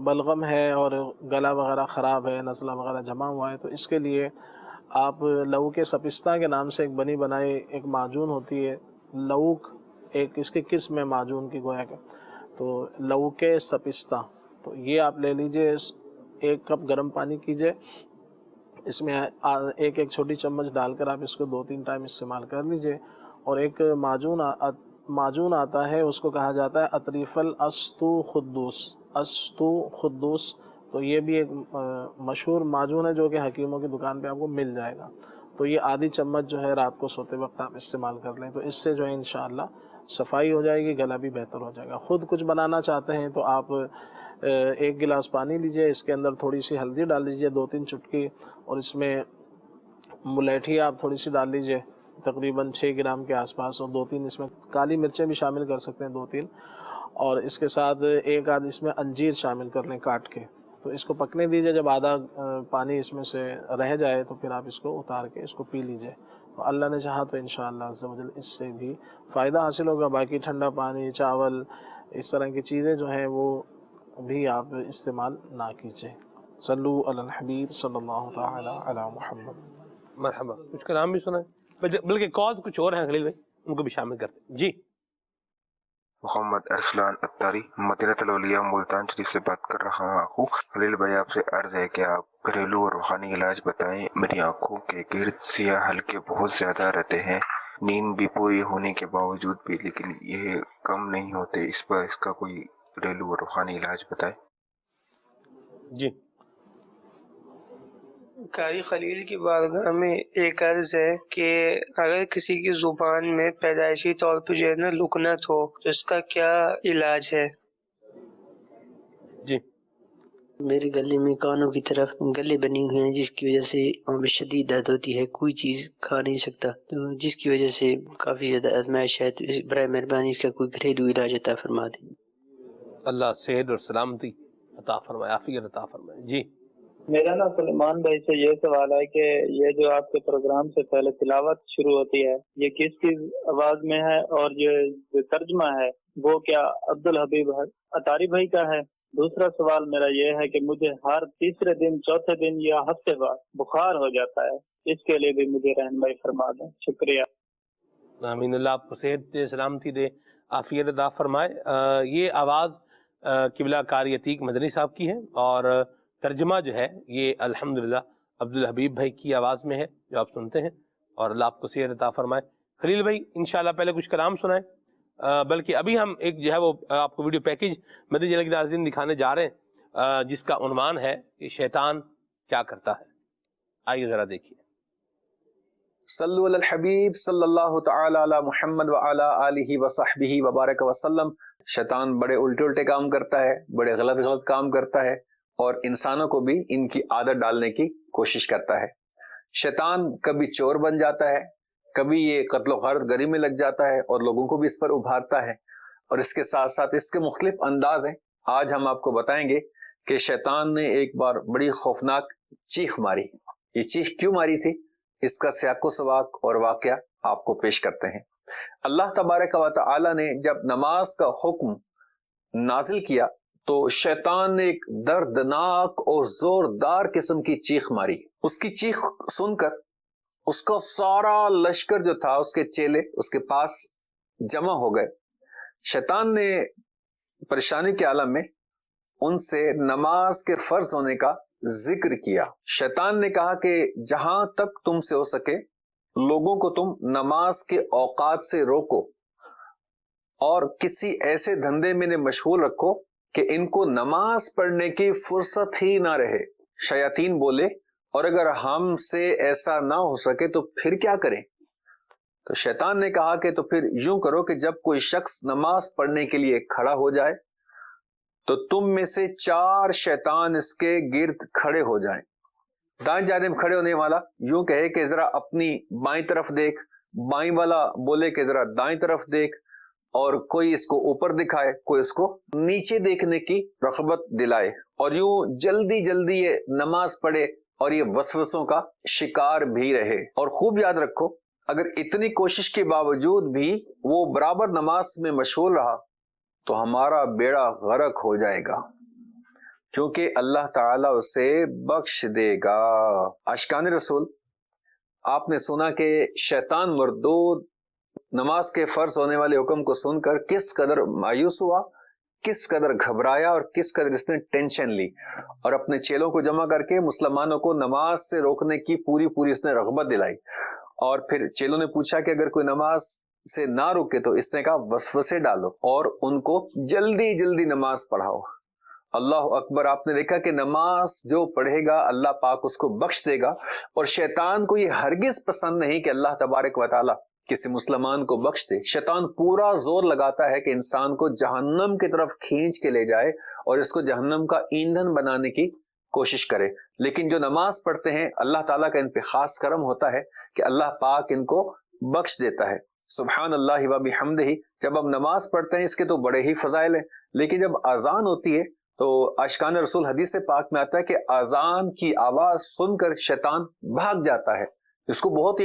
بلغم ہے اور گلا وغیرہ خراب ہے، نزلہ وغیرہ جمع ہوا ہے، تو اس کے لیے آپ لوک سپستہ کے نام سے ایک بنی بنائی ایک معجون ہوتی ہے، لوک ایک اس کی قسم ہے معجون کی گویا کہ، تو لوک سپستہ، تو یہ آپ لے لیجئے. 1 کپ گرم پانی کیجئے، اس میں ایک چھوٹی چمچ ڈال کر آپ اس کو 2-3 ٹائم استعمال کر لیجئے. اور ایک معجون آتا ہے، اس کو کہا جاتا ہے اطریف الاسطو خدوس، تو یہ بھی ایک مشہور معجون ہے جو کہ حکیموں کی دکان پہ آپ کو مل جائے گا. تو یہ آدھی چمچ جو ہے رات کو سوتے وقت آپ استعمال کر لیں، تو اس سے جو ہے انشاءاللہ صفائی ہو جائے گی، گلا بھی بہتر ہو جائے گا. خود کچھ بنانا چاہتے ہیں تو آپ 1 گلاس پانی لیجئے، اس کے اندر تھوڑی سی ہلدی ڈال لیجئے 2-3 چٹکی، اور اس میں ملیٹھی آپ تھوڑی سی ڈال لیجئے تقریباً 6 گرام کے آس پاس، اور 2-3 اس میں کالی مرچیں بھی شامل کر سکتے ہیں 2-3، اور اس کے ساتھ 1 آدھ اس میں انجیر شامل کر لیں کاٹ کے. تو اس کو پکنے دیجئے، جب آدھا پانی اس میں سے رہ جائے تو پھر آپ اس کو اتار کے اس کو پی لیجئے. تو اللہ نے چاہا تو انشاءاللہ عز و جل اس سے بھی فائدہ حاصل ہوگا. باقی ٹھنڈا پانی، چاول، اس طرح کی چیزیں جو ہیں وہ بھی آپ استعمال نہ کیجئے. صلو علی الحبیب صلی اللہ تعالی علی محمد. مرحبا. کچھ کلام بھی سنائیں، بلکہ کال کچھ اور ہیں خلیل بھائی، ان کو بھی شامل کرتے ہیں. جی. محمد ارسلان اتاری مدینہ الاولیاء ملتان شریف سے بات کر رہا ہوں. خلیل بھائی آپ سے عرض ہے کہ آپ گھریلو اور روحانی علاج بتائیں. میری آنکھوں کے گرد سیاہ حلقے بہت زیادہ رہتے ہیں، نیند بھی پوری ہونے کے باوجود بھی، لیکن یہ کم نہیں ہوتے. اس کا کوئی گھریلو اور روحانی علاج بتائیں. جی. قاری خلیل کی بارگاہ میں ایک عرض ہے کہ اگر کسی کی زبان میں پیدائشی طور پہ جو ہے نا لکنت ہو تو اس کا کیا علاج ہے؟ جی. میرے گلے میں کانوں کی طرف گلے بنی ہوئے ہیں جس کی وجہ سے وہاں پہ شدید درد ہوتی ہے، کوئی چیز کھا نہیں سکتا، تو جس کی وجہ سے کافی زیادہ آزمائش ہے. تو برائے مہربانی اس کا کوئی گھریلو علاج عطا فرما دیں. اللہ صحت اور سلامتی عطا فرمائے، عافیت عطا فرمائے. جی. میرا نا سلیمان بھائی سے یہ سوال ہے کہ یہ جو آپ کے پروگرام سے پہلے تلاوت شروع ہوتی ہے یہ کس کی آواز میں ہے، اور جو ترجمہ ہے وہ کیا عبدالحبیب اتاری بھائی کا ہے؟ دوسرا سوال میرا یہ ہے کہ مجھے ہر تیسرے دن، چوتھے دن یا ہفتے بعد بخار ہو جاتا ہے، اس کے لیے بھی مجھے رہنمائی فرما دیں. شکریہ. آمین. اللہ آپ کو صحت دے، سلامتی دے، عافیت عطا فرمائے. یہ آواز قبلہ قاری عتیق مدنی صاحب کی ہے، اور ترجمہ جو ہے یہ الحمدللہ عبدالحبیب بھائی کی آواز میں ہے جو آپ سنتے ہیں، اور اللہ آپ کو صحت عطا فرمائے. خلیل بھائی انشاءاللہ پہلے کچھ کلام سنائیں، بلکہ ابھی ہم ایک جو ہے وہ آپ کو ویڈیو پیکیج مدنی چینل کے ناظرین دکھانے جا رہے ہیں جس کا عنوان ہے کہ شیطان کیا کرتا ہے. آئیے ذرا دیکھیے. صلو علی الحبیب صلی اللہ تعالی علی محمد وعلی آلہ وصحبہ وبارک وسلم. شیطان بڑے الٹے کام کرتا ہے، بڑے غلط کام کرتا ہے، اور انسانوں کو بھی ان کی عادت ڈالنے کی کوشش کرتا ہے. شیطان کبھی چور بن جاتا ہے، کبھی یہ قتل و غارت گری میں لگ جاتا ہے اور لوگوں کو بھی اس پر ابھارتا ہے، اور اس کے ساتھ ساتھ اس کے مختلف انداز ہیں. آج ہم آپ کو بتائیں گے کہ شیطان نے ایک بار بڑی خوفناک چیخ ماری. یہ چیخ کیوں ماری تھی، اس کا سیاق و سباق اور واقعہ آپ کو پیش کرتے ہیں. اللہ تبارک و تعالی نے جب نماز کا حکم نازل کیا تو شیطان نے ایک دردناک اور زوردار قسم کی چیخ ماری. اس کی چیخ سن کر اس کا سارا لشکر جو تھا، اس کے چیلے اس کے پاس جمع ہو گئے. شیطان نے پریشانی کے عالم میں ان سے نماز کے فرض ہونے کا ذکر کیا. شیطان نے کہا کہ جہاں تک تم سے ہو سکے لوگوں کو تم نماز کے اوقات سے روکو اور کسی ایسے دھندے میں انہیں مشغول رکھو کہ ان کو نماز پڑھنے کی فرصت ہی نہ رہے. شیاطین بولے اور اگر ہم سے ایسا نہ ہو سکے تو پھر کیا کریں؟ تو شیطان نے کہا کہ تو پھر یوں کرو کہ جب کوئی شخص نماز پڑھنے کے لیے کھڑا ہو جائے تو تم میں سے 4 شیطان اس کے گرد کھڑے ہو جائیں. دائیں جانب کھڑے ہونے والا یوں کہے کہ ذرا اپنی بائیں طرف دیکھ، بائیں والا بولے کہ ذرا دائیں طرف دیکھ، اور کوئی اس کو اوپر دکھائے، کوئی اس کو نیچے دیکھنے کی رغبت دلائے، اور یوں جلدی جلدی یہ نماز پڑھے اور یہ وسوسوں کا شکار بھی رہے. اور خوب یاد رکھو اگر اتنی کوشش کے باوجود بھی وہ برابر نماز میں مشغول رہا تو ہمارا بیڑا غرق ہو جائے گا، کیونکہ اللہ تعالیٰ اسے بخش دے گا. عاشقان رسول، آپ نے سنا کہ شیطان مردود نماز کے فرض ہونے والے حکم کو سن کر کس قدر مایوس ہوا، کس قدر گھبرایا اور کس قدر اس نے ٹینشن لی، اور اپنے چیلوں کو جمع کر کے مسلمانوں کو نماز سے روکنے کی پوری اس نے رغبت دلائی. اور پھر چیلوں نے پوچھا کہ اگر کوئی نماز سے نہ روکے تو اس نے کہا وسوسے ڈالو اور ان کو جلدی جلدی نماز پڑھاؤ. اللہ اکبر. آپ نے دیکھا کہ نماز جو پڑھے گا اللہ پاک اس کو بخش دے گا، اور شیطان کو یہ ہرگز پسند نہیں کہ اللہ تبارک و تعالی کسی مسلمان کو بخش دے. شیطان پورا زور لگاتا ہے کہ انسان کو جہنم کی طرف کھینچ کے لے جائے اور اس کو جہنم کا ایندھن بنانے کی کوشش کرے. لیکن جو نماز پڑھتے ہیں اللہ تعالیٰ کا ان پہ خاص کرم ہوتا ہے کہ اللہ پاک ان کو بخش دیتا ہے. سبحان اللہ و بحمدہ. جب ہم نماز پڑھتے ہیں اس کے تو بڑے ہی فضائل ہیں، لیکن جب اذان ہوتی ہے تو عاشقان رسول حدیث پاک میں آتا ہے کہ اذان کی آواز سن کر شیطان بھاگ جاتا ہے. اس کو بہت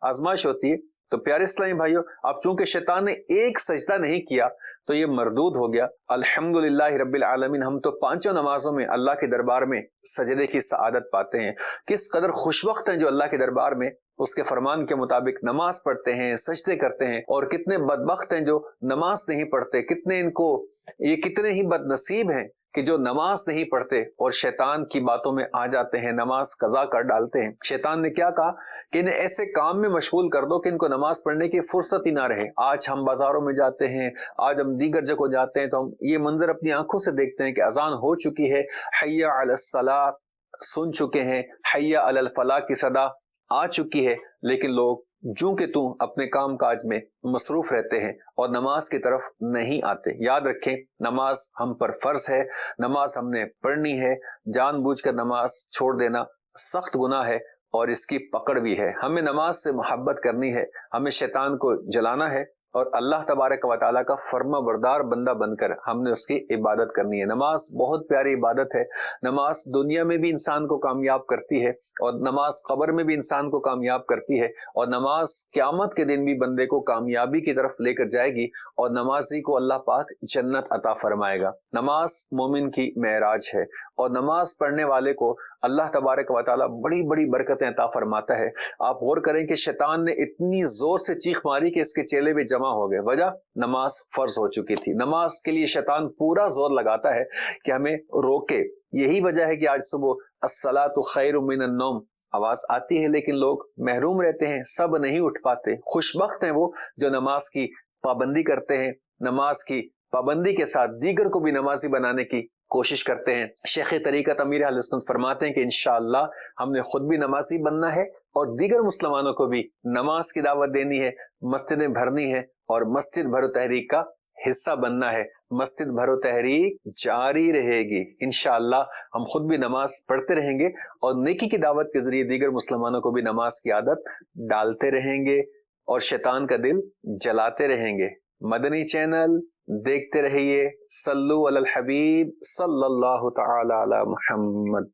آزمائش ہوتی ہے. تو پیارے اسلامی بھائیو، اب چونکہ شیطان نے ایک سجدہ نہیں کیا تو یہ مردود ہو گیا. الحمدللہ رب العالمین، ہم تو 5 نمازوں میں اللہ کے دربار میں سجدے کی سعادت پاتے ہیں. کس قدر خوش وقت ہیں جو اللہ کے دربار میں اس کے فرمان کے مطابق نماز پڑھتے ہیں، سجدے کرتے ہیں، اور کتنے بدبخت ہیں جو نماز نہیں پڑھتے. کتنے ہی بد نصیب ہیں کہ جو نماز نہیں پڑھتے اور شیطان کی باتوں میں آ جاتے ہیں، نماز قضا کر ڈالتے ہیں. شیطان نے کیا کہا کہ انہیں ایسے کام میں مشغول کر دو کہ ان کو نماز پڑھنے کی فرصت ہی نہ رہے. آج ہم بازاروں میں جاتے ہیں، آج ہم دیگر جگہوں جاتے ہیں تو ہم یہ منظر اپنی آنکھوں سے دیکھتے ہیں کہ اذان ہو چکی ہے، حی علی الصلاۃ سن چکے ہیں، حی علی الفلاح کی صدا آ چکی ہے، لیکن لوگ جوں کہ توں اپنے کام کاج میں مصروف رہتے ہیں اور نماز کی طرف نہیں آتے. یاد رکھیں نماز ہم پر فرض ہے، نماز ہم نے پڑھنی ہے. جان بوجھ کر نماز چھوڑ دینا سخت گناہ ہے اور اس کی پکڑ بھی ہے. ہمیں نماز سے محبت کرنی ہے، ہمیں شیطان کو جلانا ہے اور اللہ تبارک و تعالیٰ کا فرما بردار بندہ بن کر ہم نے اس کی عبادت کرنی ہے. نماز بہت پیاری عبادت ہے. نماز دنیا میں بھی انسان کو کامیاب کرتی ہے اور نماز قبر میں بھی انسان کو کامیاب کرتی ہے، اور نماز قیامت کے دن بھی بندے کو کامیابی کی طرف لے کر جائے گی، اور نمازی کو اللہ پاک جنت عطا فرمائے گا. نماز مومن کی معراج ہے، اور نماز پڑھنے والے کو اللہ تبارک و تعالیٰ بڑی بڑی برکتیں عطا فرماتا ہے. آپ غور کریں کہ شیطان نے اتنی زور سے چیخ ماری کہ اس کے چیلے بھی جمع ہو گئے. وجہ نماز فرض ہو چکی تھی. نماز کے لیے شیطان پورا زور لگاتا ہے کہ ہمیں روکے. یہی وجہ ہے کہ آج صبح الصلاۃ خیر من النوم آواز آتی ہے لیکن لوگ محروم رہتے ہیں، سب نہیں اٹھ پاتے. خوش بخت ہیں وہ جو نماز کی پابندی کرتے ہیں، نماز کی پابندی کے ساتھ دیگر کو بھی نمازی بنانے کی کوشش کرتے ہیں. شیخ طریقت امیر اہل سنت فرماتے ہیں کہ انشاءاللہ ہم نے خود بھی نمازی بننا ہے اور دیگر مسلمانوں کو بھی نماز کی دعوت دینی ہے، مسجدیں بھرنی ہے اور مسجد بھرو تحریک کا حصہ بننا ہے. مسجد بھرو تحریک جاری رہے گی. انشاءاللہ ہم خود بھی نماز پڑھتے رہیں گے اور نیکی کی دعوت کے ذریعے دیگر مسلمانوں کو بھی نماز کی عادت ڈالتے رہیں گے اور شیطان کا دل جلاتے رہیں گے. مدنی چینل دیکھتے رہیے. صلو علی الحبیب صلی اللہ تعالی علی محمد.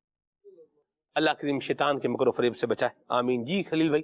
اللہ کریم شیطان کے مکر و فریب سے بچائے. آمین. جی خلیل بھائی.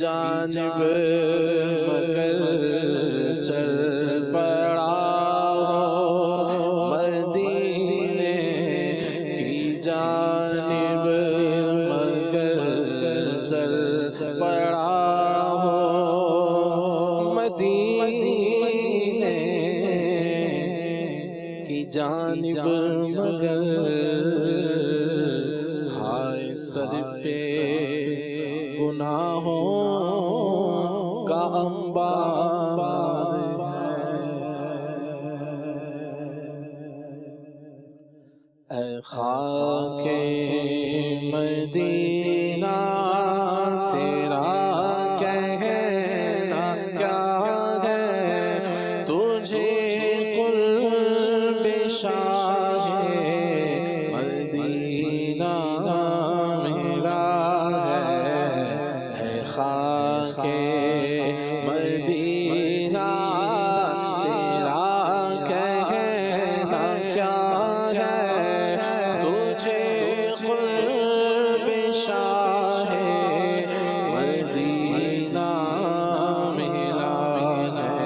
جانب مگر چل پڑا ہو، مدینے کی جانب مگر چل پڑا ہو، مدینے کی جانب مگر ہائے سر پہ گناہوں کا انبار ہے، اے خاک مدینہ تیرا کہنا کیا ہے، تجھے قرب شاہ مدینہ ملا ہے، اے خاک مدینہ تیرا کہنا کیا ہے، تجھے قرب شاہ مدینہ ملا ہے،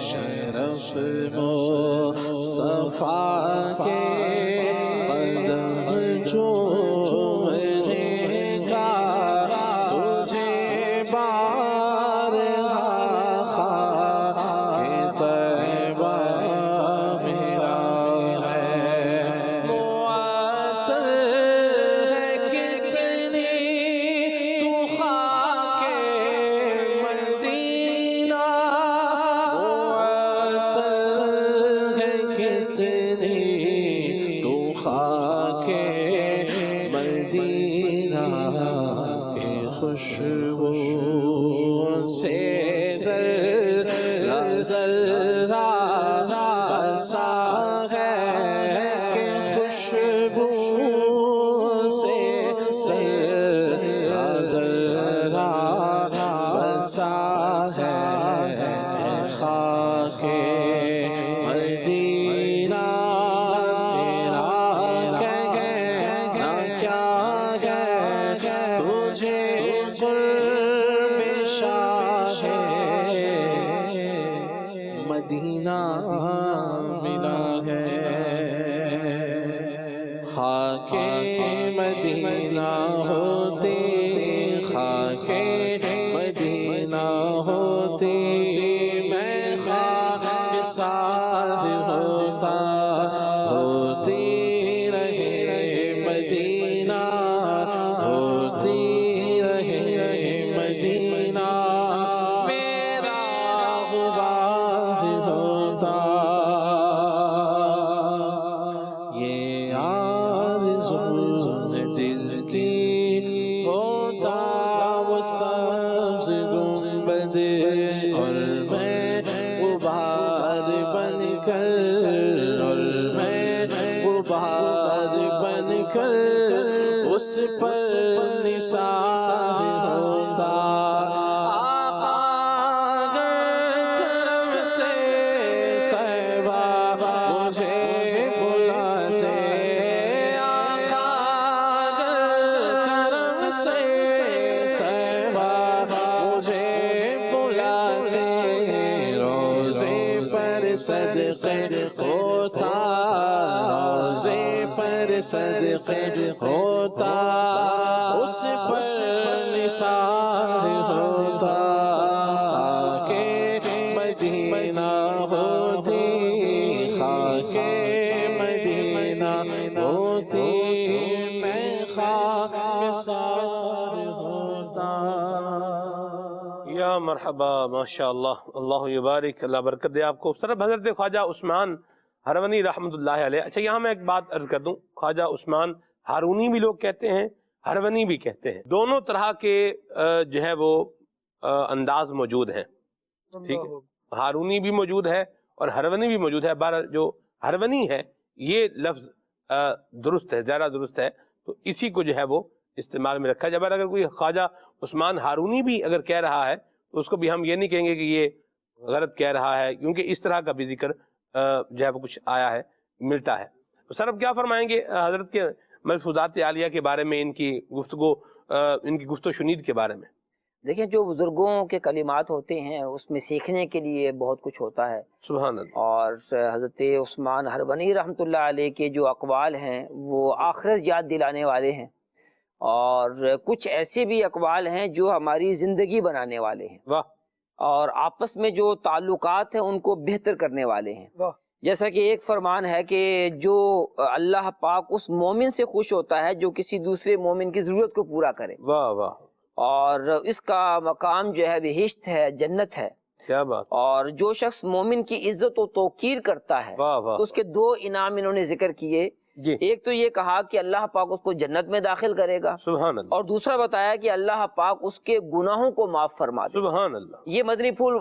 شرف مصطفیٰ کے قدم چومنے کا تجھے بارہا خاک طیبہ ملا ہے، معطر ہے کتنی تو خاک مدینہ، معطر ہے کتنی تو خاک مدینہ، کے خوشبو سے ذرہ ذرہ بسا ہے، کہ خوشبو سے ذرہ ذرہ بسا ہے، اے خاک مدینہ تیرا کہنا کیا ہے، تجھے قرب شاہ مدینہ ملا ہے، خاک مدینہ ہوتی، خاک مدینہ ہوتی، میں خاک ساتھ ہوتا، ہوتی رہے مدینہ، ہوتی رہے مدینہ، میرا غبار ہوتا، یہ آرزو دل کی ہوتا وہ سبز گنبد، اور میں غبار بن کر، اور میں غبار بن کر اس پر نثار ہوتا، آقا اگر کرم سے طیبہ مجھے بلاتے، آقا اگر کرم سے طیبہ مجھے بلاتے، روزے پر صدقے ہوتا، روزے پر صدقے ہوتا، اس پر نثار ہوتا، خاک مدینہ ہوتی، خاک مدینہ ہوتی، میں خاک سار ہوتا۔ یا مرحبا، ماشاء اللہ، اللہ یبارک، اللہ برکت دے آپ کو۔ اس طرف حضرت خواجہ عثمان ہرونی رحمۃ اللہ علیہ، اچھا یہاں میں ایک بات عرض کر دوں، خواجہ عثمان ہارونی بھی لوگ کہتے ہیں، ہرونی بھی کہتے ہیں، دونوں طرح کے جو ہے وہ انداز موجود ہیں، ٹھیک ہے، ہارونی بھی موجود ہے اور ہرونی بھی موجود ہے، بہرحال جو ہرونی ہے یہ لفظ درست ہے، زیادہ درست ہے، تو اسی کو جو ہے وہ استعمال میں رکھا جائے۔ اگر کوئی خواجہ عثمان ہارونی بھی اگر کہہ رہا ہے تو اس کو بھی ہم یہ نہیں کہیں گے کہ یہ غلط کہہ رہا ہے، کیونکہ اس طرح کا بھی ذکر جو ہے وہ کچھ آیا ہے، ملتا ہے۔ تو سر اب کیا فرمائیں گے حضرت کے ملفوظات عالیہ کے بارے میں، ان کی گفتگو، ان کی گفت و شنید کے بارے میں؟ دیکھیں جو بزرگوں کے کلمات ہوتے ہیں اس میں سیکھنے کے لیے بہت کچھ ہوتا ہے. سبحان اللہ. اور حضرت عثمان ہرونی رحمۃ اللہ علیہ کے جو اقوال ہیں وہ آخرت یاد دلانے والے ہیں، اور کچھ ایسے بھی اقوال ہیں جو ہماری زندگی بنانے والے ہیں. واہ. اور آپس میں جو تعلقات ہیں ان کو بہتر کرنے والے ہیں. واہ. جیسا کہ ایک فرمان ہے کہ جو اللہ پاک اس مومن سے خوش ہوتا ہے جو کسی دوسرے مومن کی ضرورت کو پورا کرے. واہ واہ. اور اس کا مقام جو ہے بہشت ہے، جنت ہے. کیا بات. اور جو شخص مومن کی عزت و توقیر کرتا ہے واہ واہ. اس کے دو انعام انہوں نے ذکر کیے. جی. ایک تو یہ کہا کہ اللہ پاک اس کو جنت میں داخل کرے گا، سبحان اللہ. اور دوسرا بتایا کہ اللہ پاک اس کے گناہوں کو معاف فرما دے. سبحان اللہ. یہ مدنی پھول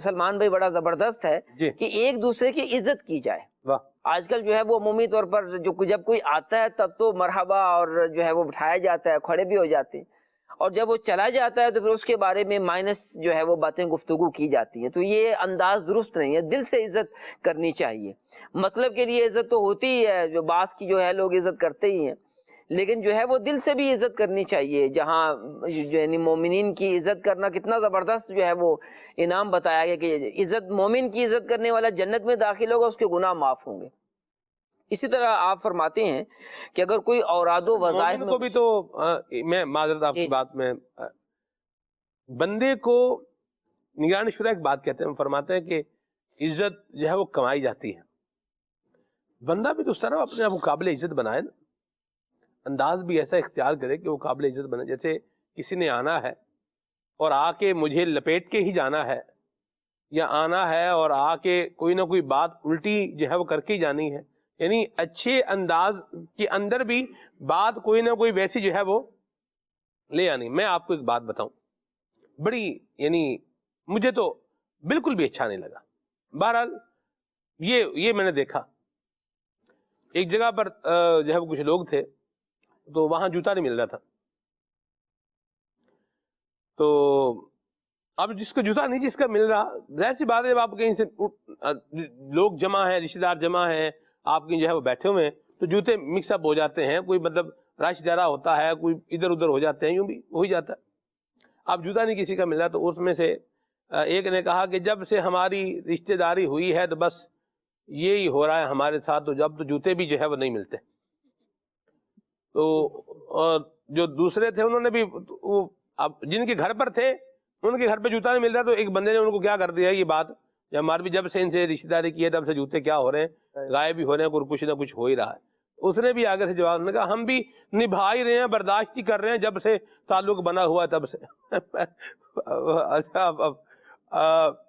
سلمان بھائی بڑا زبردست ہے جی. کہ ایک دوسرے کی عزت کی جائے. واہ. آج کل جو ہے وہ عمومی طور پر جب کوئی آتا ہے تب تو مرحبا اور جو ہے وہ بٹھایا جاتا ہے، کھڑے بھی ہو جاتے ہیں، اور جب وہ چلا جاتا ہے تو پھر اس کے بارے میں مائنس جو ہے وہ باتیں گفتگو کی جاتی ہیں. تو یہ انداز درست نہیں ہے. دل سے عزت کرنی چاہیے. مطلب کے لیے عزت تو ہوتی ہی ہے، جو بعض کی جو ہے لوگ عزت کرتے ہی ہیں، لیکن جو ہے وہ دل سے بھی عزت کرنی چاہیے. جہاں جو یعنی مومنین کی عزت کرنا کتنا زبردست جو ہے وہ انعام بتایا گیا کہ عزت مومن کی عزت کرنے والا جنت میں داخل ہوگا، اس کے گناہ معاف ہوں گے. اسی طرح آپ فرماتے ہیں کہ اگر کوئی اوراد و وظائف کو بھی تو میں معذرت آپ کی بات میں بندے کو نگران شورا ایک بات کہتے ہیں، فرماتے ہیں کہ عزت جو ہے وہ کمائی جاتی ہے. بندہ بھی تو صرف اپنے آپ کو قابل عزت بنائے نا، انداز بھی ایسا اختیار کرے کہ وہ قابل عزت بنے. جیسے کسی نے آنا ہے اور آ کے مجھے لپیٹ کے ہی جانا ہے، یا آنا ہے اور آ کے کوئی نہ کوئی بات الٹی جو ہے وہ کر کے ہی جانی ہے. یعنی اچھے انداز کے اندر بھی بات کوئی نہ کوئی ویسی جو ہے وہ لے آنی. میں آپ کو ایک بات بتاؤں، بڑی یعنی مجھے تو بالکل بھی اچھا نہیں لگا. بہرحال یہ میں نے دیکھا ایک جگہ پر جو ہے وہ کچھ لوگ تھے، تو وہاں جوتا نہیں مل رہا تھا. تو اب جس کو جوتا نہیں جس کا مل رہا، ظاہر سی بات ہے جب آپ کہیں سے لوگ جمع ہیں، رشتے دار جمع ہیں، آپ کی جو ہے وہ بیٹھے ہوئے ہیں، تو جوتے مکس اپ ہو جاتے ہیں. کوئی مطلب رش زیادہ ہوتا ہے، کوئی ادھر ادھر ہو جاتے ہیں، یوں بھی ہو ہی جاتا ہے. اب جوتا نہیں کسی کا مل رہا، تو اس میں سے ایک نے کہا کہ جب سے ہماری رشتہ داری ہوئی ہے تو بس یہی ہو رہا ہے ہمارے ساتھ، تو جب تو جوتے بھی جو ہے وہ نہیں ملتے. تو جو دوسرے تھے انہوں نے بھی اب جن کے گھر پر تھے ان کے گھر پہ جوتا نہیں مل رہا، تو ایک بندے نے ان کو کیا کر دیا یہ بات، ہمارے بھی جب سے ان سے رشتہ داری کی ہے تب سے جوتے کیا ہو رہے ہیں، غائب بھی ہو رہے ہیں، کچھ نہ کچھ ہو ہی رہا ہے. اس نے بھی آگے سے جواب نے کہا ہم بھی نبھا ہی رہے ہیں، برداشت ہی کر رہے ہیں جب سے تعلق بنا ہوا ہے تب سے. اچھا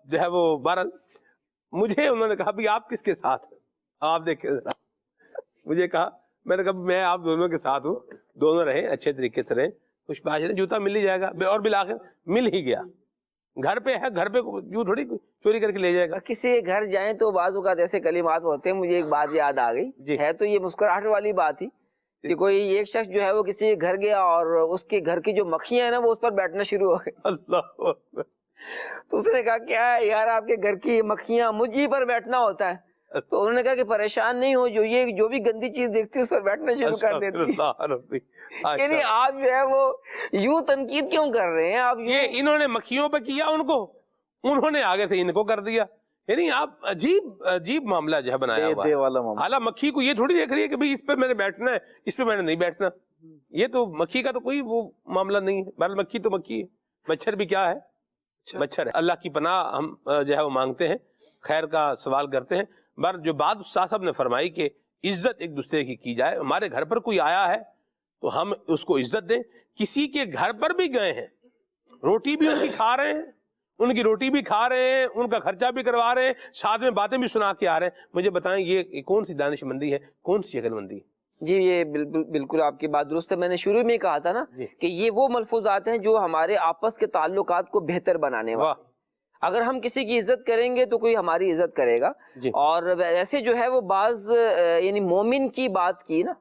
جو ہے وہ بہرحال مجھے انہوں نے کہا بھی آپ کس کے ساتھ ہیں، آپ دیکھیں ذرا. مجھے کہا، میں نے کہا میں آپ دونوں کے ساتھ ہوں، دونوں رہیں اچھے طریقے سے رہیں، خوش باش رہیں، جوتا مل ہی جائے گا. اور بالآخر مل ہی گیا. گھر پہ ہے، گھر پہ یوں تھوڑی چوری کر کے لے جائے گا. کسی کے گھر جائیں تو بعض اوقات ایسے کلمات ہوتے ہیں. مجھے ایک بات یاد آ گئی، ہے تو یہ مسکراہٹ والی بات ہی کہ کوئی ایک شخص جو ہے وہ کسی کے گھر گیا اور اس کے گھر کی جو مکھیاں ہیں نا وہ اس پر بیٹھنا شروع ہو گئی. اللہ. تو اس نے کہا کیا ہے یار آپ کے گھر کی مکھیاں مجھ ہی پر بیٹھنا ہوتا ہے. تو انہوں نے کہا کہ پریشان نہیں ہو، جو بھی گندی چیز دیکھتی ہے اس پر بیٹھنا شروع کر دیتی ہے. یعنی آپ جو ہے وہ یوں تنقید کیوں کر رہے ہیں؟ آپ یہ انہوں نے مکھیوں پہ کیا، ان کو انہوں نے آگے سے ان کو کر دیا. یعنی آپ عجیب معاملہ جو ہے بنایا ہوا ہے. حالانکہ مکھی کو یہ تھوڑی دیکھ رہی ہے کہ بھئی اس پہ میں نے بیٹھنا ہے، اس پہ میں نے نہیں بیٹھنا. یہ تو مکھی کا تو کوئی وہ معاملہ نہیں ہے. بہرحال مکھی تو مکھی ہے، مچھر بھی کیا ہے، مچھر ہے. اللہ کی پناہ ہم جو ہے وہ مانگتے ہیں، خیر کا سوال کرتے ہیں. بر جو بات استاد صاحب نے فرمائی کہ عزت ایک دوسرے کی جائے. ہمارے گھر پر کوئی آیا ہے تو ہم اس کو عزت دیں. کسی کے گھر پر بھی گئے ہیں، روٹی بھی ان کی کھا رہے ہیں، ان کی روٹی بھی کھا رہے ہیں، ان کا خرچہ بھی کروا رہے ہیں، ساتھ میں باتیں بھی سنا کے آ رہے ہیں. مجھے بتائیں یہ کون سی دانش مندی ہے، کون سی عقل مندی ہے؟ جی یہ بالکل آپ کی بات درست ہے. میں نے شروع میں کہا تھا نا کہ یہ وہ ملفوظات ہیں جو ہمارے آپس کے تعلقات کو بہتر بنانے والے. اگر ہم کسی کی عزت کریں گے تو کوئی ہماری عزت کرے گا. اور ایسے جو ہے وہ بعض یعنی مومن کی بات کی نا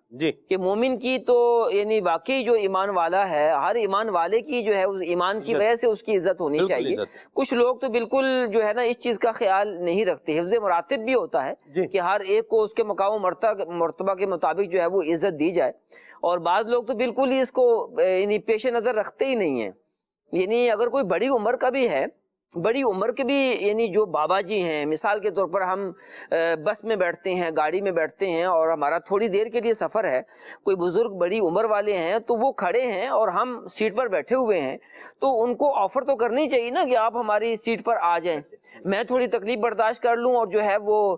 کہ مومن کی تو یعنی واقعی جو ایمان والا ہے، ہر ایمان والے کی جو ہے اس ایمان کی وجہ سے اس کی عزت ہونی چاہیے. کچھ لوگ تو بالکل جو ہے نا اس چیز کا خیال نہیں رکھتے. حفظ مراتب بھی ہوتا ہے کہ ہر ایک کو اس کے مقام و مرتبہ کے مطابق جو ہے وہ عزت دی جائے، اور بعض لوگ تو بالکل ہی اس کو یعنی پیش نظر رکھتے ہی نہیں ہیں. یعنی اگر کوئی بڑی عمر کا بھی ہے، بڑی عمر کے بھی یعنی جو بابا جی ہیں، مثال کے طور پر ہم بس میں بیٹھتے ہیں، گاڑی میں بیٹھتے ہیں اور ہمارا تھوڑی دیر کے لیے سفر ہے، کوئی بزرگ بڑی عمر والے ہیں تو وہ کھڑے ہیں اور ہم سیٹ پر بیٹھے ہوئے ہیں، تو ان کو آفر تو کرنی چاہیے نا کہ آپ ہماری سیٹ پر آ جائیں، میں تھوڑی تکلیف برداشت کر لوں اور جو ہے وہ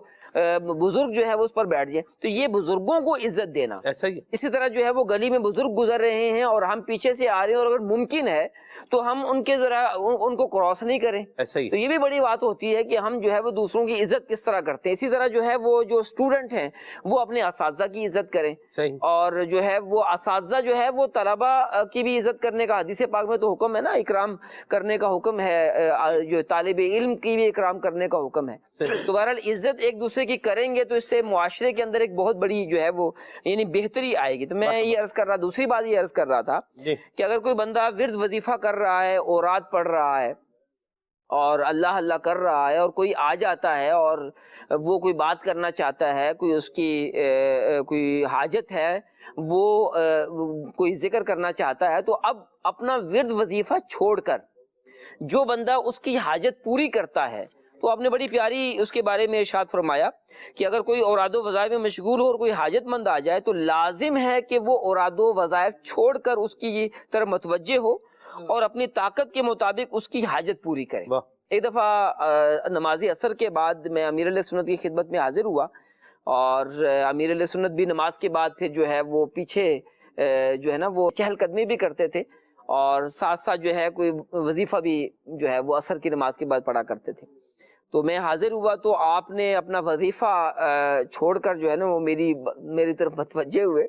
بزرگ جو ہے وہ اس پر بیٹھ جائے. تو یہ بزرگوں کو عزت دینا. ایسا ہی اسی طرح جو ہے وہ گلی میں بزرگ گزر رہے ہیں اور ہم پیچھے سے آ رہے ہیں اور اگر ممکن ہے تو ہم ان کے ذرا ان کو کراس نہیں کریں. ایسا ہی تو یہ بھی بڑی بات ہوتی ہے کہ ہم جو ہے وہ دوسروں کی عزت کس طرح کرتے ہیں. اسی طرح جو ہے وہ جو اسٹوڈنٹ ہیں وہ اپنے اساتذہ کی عزت کریں. اور جو ہے وہ اساتذہ جو ہے وہ طلبہ کی بھی عزت کرنے کا حدیث پاک میں تو حکم ہے نا، اکرام کرنے کا حکم ہے، جو طالب علم کی بھی اکرام کرنے کا حکم ہے. تو بہرحال عزت ایک دوسرے کی کریں گے تو اس سے معاشرے کے اندر ایک بہت بڑی جو ہے وہ یعنی بہتری آئے گی. تو میں یہ عرض کر رہا، دوسری بات یہ عرض کر رہا تھا کہ اگر کوئی بندہ ورد وظیفہ کر رہا ہے، اوراد پڑھ رہا ہے اور اللہ اللہ کر رہا ہے اور کوئی آ جاتا ہے اور وہ کوئی بات کرنا چاہتا ہے، کوئی اس کی کوئی حاجت ہے، وہ کوئی ذکر کرنا چاہتا ہے، تو اب اپنا ورد وظیفہ چھوڑ کر جو بندہ اس کی حاجت پوری کرتا ہے، تو آپ نے بڑی پیاری اس کے بارے میں ارشاد فرمایا کہ اگر کوئی اوراد و وظائف میں مشغول ہو اور کوئی حاجت مند آ جائے تو لازم ہے کہ وہ اوراد و وظائف چھوڑ کر اس کی طرف متوجہ ہو اور اپنی طاقت کے مطابق اس کی حاجت پوری کرے. ایک دفعہ نماز عصر کے بعد میں امیر علیہ سنت کی خدمت میں حاضر ہوا اور امیر علیہ سنت بھی نماز کے بعد پھر جو ہے وہ پیچھے جو ہے نا وہ چہل قدمی بھی کرتے تھے اور ساتھ ساتھ جو ہے کوئی وظیفہ بھی جو ہے وہ عصر کی نماز کے بعد پڑھا کرتے تھے. تو میں حاضر ہوا تو آپ نے اپنا وظیفہ چھوڑ کر جو ہے نا وہ میری طرف متوجہ ہوئے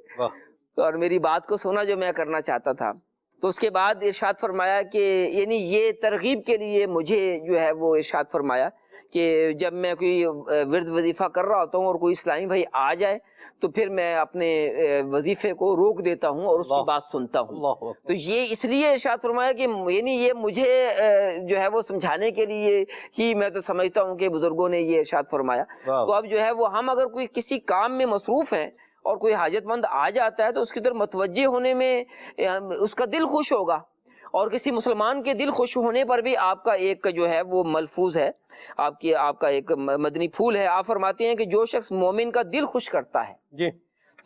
اور میری بات کو سنا جو میں کرنا چاہتا تھا. تو اس کے بعد ارشاد فرمایا کہ یعنی یہ ترغیب کے لیے مجھے جو ہے وہ ارشاد فرمایا کہ جب میں کوئی ورد وظیفہ کر رہا ہوتا ہوں اور کوئی اسلامی بھائی آ جائے تو پھر میں اپنے وظیفے کو روک دیتا ہوں اور اس کی بات سنتا ہوں. تو یہ اس لیے ارشاد فرمایا کہ یعنی یہ مجھے جو ہے وہ سمجھانے کے لیے ہی میں تو سمجھتا ہوں کہ بزرگوں نے یہ ارشاد فرمایا. تو اب جو ہے وہ ہم اگر کوئی کسی کام میں مصروف ہیں اور کوئی حاجت مند آ جاتا ہے تو اس کی طرف متوجہ ہونے میں اس کا دل خوش ہوگا، اور کسی مسلمان کے دل خوش ہونے پر بھی آپ کا ایک جو ہے وہ ملفوظ ہے، آپ کا ایک مدنی پھول ہے. آپ فرماتے ہیں کہ جو شخص مومن کا دل خوش کرتا ہے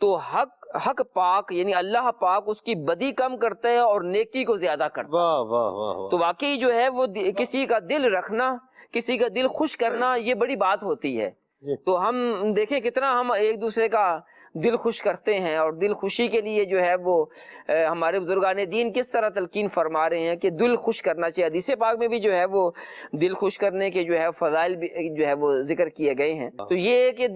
تو حق پاک یعنی اللہ پاک اس کی بدی کم کرتا ہے اور نیکی کو زیادہ کرتا ہے. تو واقعی جو ہے وہ کسی کا دل رکھنا، کسی کا دل خوش کرنا یہ بڑی بات ہوتی ہے. تو ہم دیکھیں کتنا ہم ایک دوسرے کا دل خوش کرتے ہیں اور دل خوشی کے لیے جو ہے وہ ہمارے بزرگان دین کس طرح تلقین فرما رہے ہیں کہ دل خوش کرنا چاہیے. حدیث پاک میں بھی جو ہے وہ دل خوش کرنے کے جو ہے فضائل بھی جو ہے وہ ذکر کیے گئے ہیں. تو یہ کہ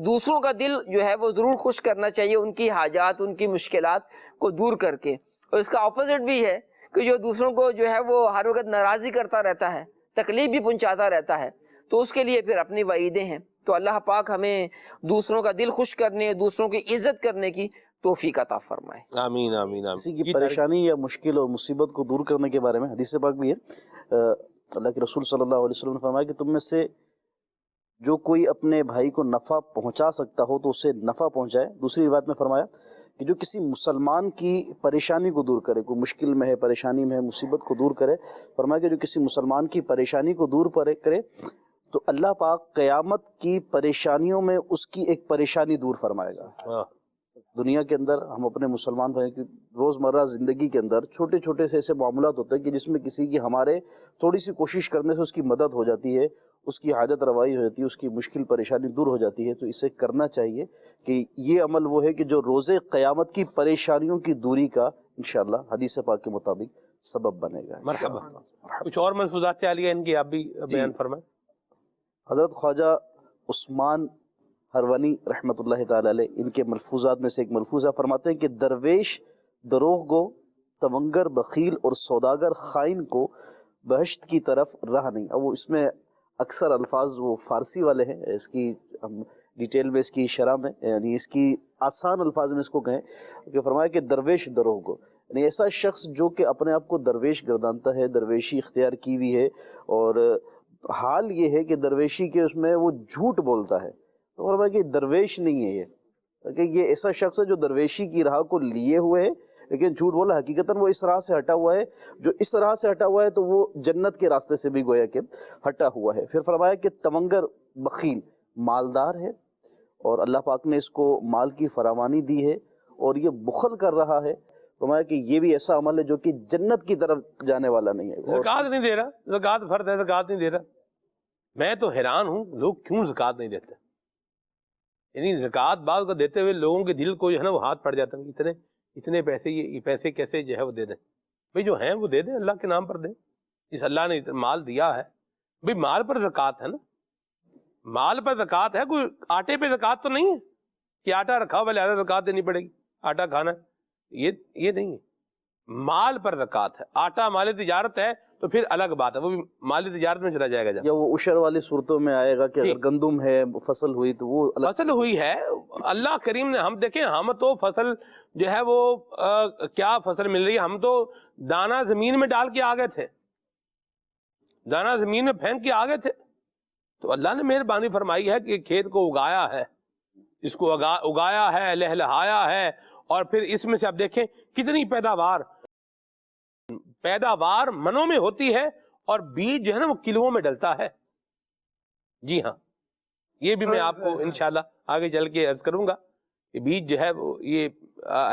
دوسروں کا دل جو ہے وہ ضرور خوش کرنا چاہیے، ان کی حاجات، ان کی مشکلات کو دور کر کے. اور اس کا اپوزٹ بھی ہے کہ جو دوسروں کو جو ہے وہ ہر وقت ناراضی کرتا رہتا ہے، تکلیف بھی پہنچاتا رہتا ہے، تو اس کے لیے پھر اپنی وعیدیں ہیں. تو اللہ پاک ہمیں دوسروں کا دل خوش کرنے، دوسروں کی عزت کرنے کی توفیق عطا فرمائے. آمین آمین. کسی کی پریشانی یا مشکل اور مصیبت کو دور کرنے کے بارے میں حدیث پاک بھی ہے. اللہ کے رسول صلی اللہ علیہ وسلم نے فرمایا کہ تم میں سے جو کوئی اپنے بھائی کو نفع پہنچا سکتا ہو تو اسے نفع پہنچائے. دوسری روایت میں فرمایا کہ جو کسی مسلمان کی پریشانی کو دور کرے، کوئی مشکل میں ہے، پریشانی میں ہے، مصیبت کو دور کرے. فرمایا کہ جو کسی مسلمان کی پریشانی کو دور کرے تو اللہ پاک قیامت کی پریشانیوں میں اس کی ایک پریشانی دور فرمائے گا. دنیا کے اندر ہم اپنے مسلمان بھائی کی روزمرہ زندگی کے اندر چھوٹے چھوٹے سے ایسے معاملات ہوتے ہیں کہ جس میں کسی کی ہمارے تھوڑی سی کوشش کرنے سے اس کی مدد ہو جاتی ہے، اس کی حاجت روائی ہو جاتی ہے، اس کی مشکل پریشانی دور ہو جاتی ہے. تو اسے کرنا چاہیے کہ یہ عمل وہ ہے کہ جو روز قیامت کی پریشانیوں کی دوری کا انشاءاللہ حدیث پاک کے مطابق سبب بنے گا. مرحبا. کچھ اور ملفوظات عالیہ ان کی آپ بھی بیان فرمائیں. حضرت خواجہ عثمان ہرونی رحمۃ اللہ تعالی علیہ، ان کے ملفوظات میں سے ایک ملفوظہ فرماتے ہیں کہ درویش دروغ گو، تونگر بخیل اور سوداگر خائن کو بہشت کی طرف راہ نہیں. اب وہ اس میں اکثر الفاظ وہ فارسی والے ہیں، اس کی ہم ڈیٹیل میں اس کی شرح میں یعنی اس کی آسان الفاظ میں اس کو کہیں کہ فرمایا کہ درویش دروغ گو، یعنی ایسا شخص جو کہ اپنے آپ کو درویش گردانتا ہے، درویشی اختیار کی ہوئی ہے، اور حال یہ ہے کہ درویشی کے اس میں وہ جھوٹ بولتا ہے. تو فرمایا کہ درویش نہیں ہے یہ، کہ یہ ایسا شخص ہے جو درویشی کی راہ کو لیے ہوئے ہے لیکن جھوٹ بولا حقیقتاً وہ اس راہ سے ہٹا ہوا ہے. جو اس راہ سے ہٹا ہوا ہے تو وہ جنت کے راستے سے بھی گویا کہ ہٹا ہوا ہے. پھر فرمایا کہ تمنگر بخیل مالدار ہے اور اللہ پاک نے اس کو مال کی فراوانی دی ہے اور یہ بخل کر رہا ہے. فرمایا کہ یہ بھی ایسا عمل ہے جو کہ جنت کی طرف جانے والا نہیں ہے. زکوٰۃ نہیں دے رہا, زکوٰۃ فرض ہے, زکوٰۃ نہیں دے رہا. میں تو حیران ہوں لوگ کیوں زکوٰۃ نہیں دیتے. یعنی زکوٰۃ بعض کا دیتے ہوئے لوگوں کے دل کو جو ہے نا وہ ہاتھ پڑ جاتا ہے, اتنے پیسے, یہ پیسے کیسے جو ہے وہ دے دیں. بھئی جو ہیں وہ دے دیں, اللہ کے نام پر دیں. جس اللہ نے مال دیا ہے, بھئی مال پر زکوٰۃ ہے نا, مال پر زکوٰۃ ہے. کوئی آٹے پہ زکوٰۃ تو نہیں ہے کہ آٹا رکھا ہوا لہذا زکوٰۃ دینی پڑے گی, آٹا کھانا ہے, یہ نہیں ہے. مال پر زکوٰۃ ہے. آٹا مال تجارت ہے تو پھر الگ بات ہے, وہ بھی مالی تجارت میں چلا جائے گا. یا وہ عشر والی صورتوں میں آئے گا کہ اگر گندم ہے فصل ہوئی تو وہ فصل ہوئی ہے, اللہ کریم نے, ہم دیکھیں ہم تو فصل جو ہے وہ کیا فصل مل رہی ہے, ہم تو دانا زمین میں ڈال کے آ گئے تھے, دانا زمین میں پھینک کے آ گئے تھے. تو اللہ نے مہربانی فرمائی ہے کہ کھیت کو اگایا ہے, اس کو اگایا ہے, لہلہایا ہے, اور پھر اس میں سے آپ دیکھیں کتنی پیداوار منوں میں ہوتی ہے, اور بیج جو ہے نا وہ کلوؤں میں ڈلتا ہے. جی ہاں, یہ بھی میں آپ کو انشاءاللہ آگے چل کے عرض کروں گا. یہ بیج جو ہے وہ یہ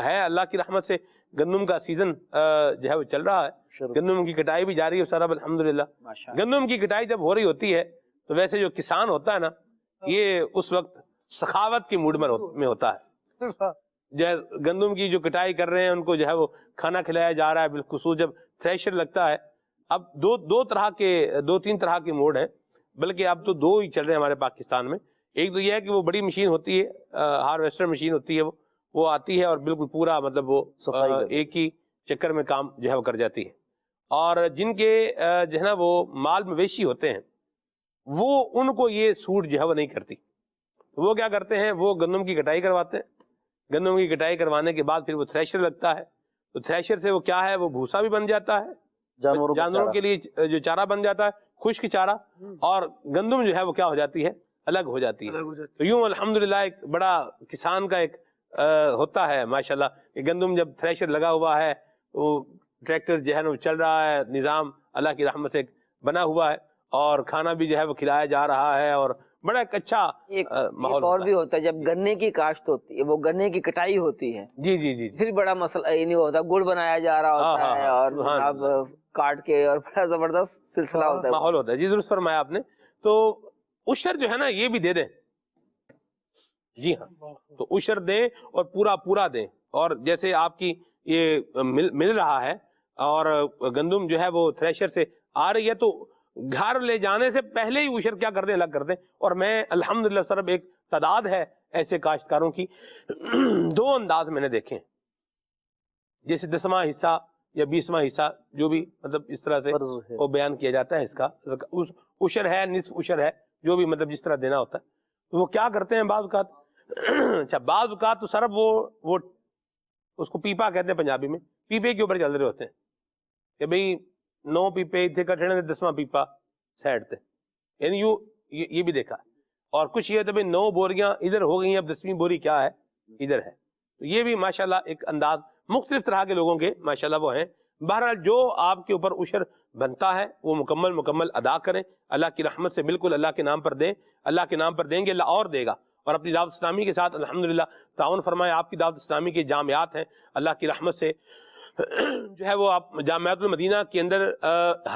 ہے اللہ کی رحمت سے. گندم کا سیزن جو ہے وہ چل رہا ہے, گندم کی کٹائی بھی جاری ہے سر الحمدللہ. گندم کی کٹائی جب ہو رہی ہوتی ہے تو ویسے جو کسان ہوتا ہے نا, یہ اس وقت سخاوت کی موڈ میں ہوتا ہے. جو گندم کی جو کٹائی کر رہے ہیں ان کو جو ہے وہ کھانا کھلایا جا رہا ہے, بالخصوص جب تھریشر لگتا ہے. اب دو تین طرح کے موڈ ہیں, بلکہ اب تو دو ہی چل رہے ہیں ہمارے پاکستان میں. ایک تو یہ ہے کہ وہ بڑی مشین ہوتی ہے, ہارویسٹر مشین ہوتی ہے, وہ آتی ہے اور بالکل پورا مطلب وہ ایک ہی چکر میں کام جو ہے وہ کر جاتی ہے. اور جن کے جو ہے نا وہ مال مویشی ہوتے ہیں, وہ ان کو یہ سوٹ جو ہے وہ نہیں کرتی. وہ کیا کرتے ہیں, وہ گندم کی کٹائی کرواتے ہیں. گندم کی کٹائی کروانے کے بعد پھر وہ تھریشر لگتا ہے, تو تھریشر سے وہ کیا ہے, وہ بھوسا بھی بن جاتا ہے, جانوروں کے لیے جو چارہ بن جاتا ہے, خشک چارہ, اور گندم جو ہے وہ کیا ہو جاتی ہے, الگ ہو جاتی ہے. تو یوں الحمدللہ ایک بڑا کسان کا ایک ہوتا ہے ماشاءاللہ کہ گندم جب تھریشر لگا ہوا ہے, وہ ٹریکٹر جو ہے نا چل رہا ہے, نظام اللہ کی رحمت سے بنا ہوا ہے, اور کھانا بھی جو ہے وہ کھلایا جا رہا ہے, اور بڑا ایک اچھا ماحول اور بھی ہوتا ہے. جب گنے کی کاشت ہوتی ہے, وہ گنے کی کٹائی ہوتی ہے, جی پھر بڑا مسئلہ یہ نہیں ہوتا, گڑ بنایا جا رہا ہوتا ہے, اور اب کاٹ کے, اور بڑا زبردست سلسلہ ہوتا ہے, ماحول ہوتا ہے. جی درست فرمایا آپ نے. تو عشر جو ہے نا یہ بھی دے دیں. جی ہاں, تو عشر دیں اور پورا دیں. اور جیسے آپ کی یہ مل رہا ہے, اور گندم جو ہے وہ تھریشر سے آ رہی ہے, تو گھر لے جانے سے پہلے ہی عشر کیا کر دیں, الگ کر دیں. اور میں الحمدللہ سر ایک تعداد ہے ایسے کاشتکاروں کی, 2 انداز میں نے دیکھے. جیسے 10واں حصہ یا 20واں حصہ, جو بھی مطلب اس طرح سے وہ بیان کیا جاتا ہے, اس کا عشر ہے, نصف عشر ہے, جو بھی مطلب جس طرح دینا ہوتا ہے. تو وہ کیا کرتے ہیں بعض اوقات, اچھا بعض اوقات تو سر وہ اس کو پیپا کہتے ہیں پنجابی میں, پیپے کے اوپر چل رہے ہوتے ہیں کہ بھئی 9 پیپے تھے کٹھنے, 10واں پیپا سیڈ تھے. یعنی یہ بھی دیکھا. اور کچھ یہ تھے 9 بوریاں ادھر ہو گئی ہیں, اب 10ویں بوری کیا ہے ادھر ہے. تو یہ بھی ماشاءاللہ ایک انداز, مختلف طرح کے لوگوں کے ماشاءاللہ وہ ہیں. بہرحال جو آپ کے اوپر عشر بنتا ہے وہ مکمل ادا کریں, اللہ کی رحمت سے بالکل اللہ کے نام پر دیں. اللہ کے نام پر دیں گے اللہ اور دے گا. اور اپنی دعوت اسلامی کے ساتھ الحمدللہ تعاون فرمائے. آپ کی دعوت اسلامی کے جامعات ہیں, اللہ کی رحمت سے جو ہے وہ آپ جامعۃ المدینہ کے اندر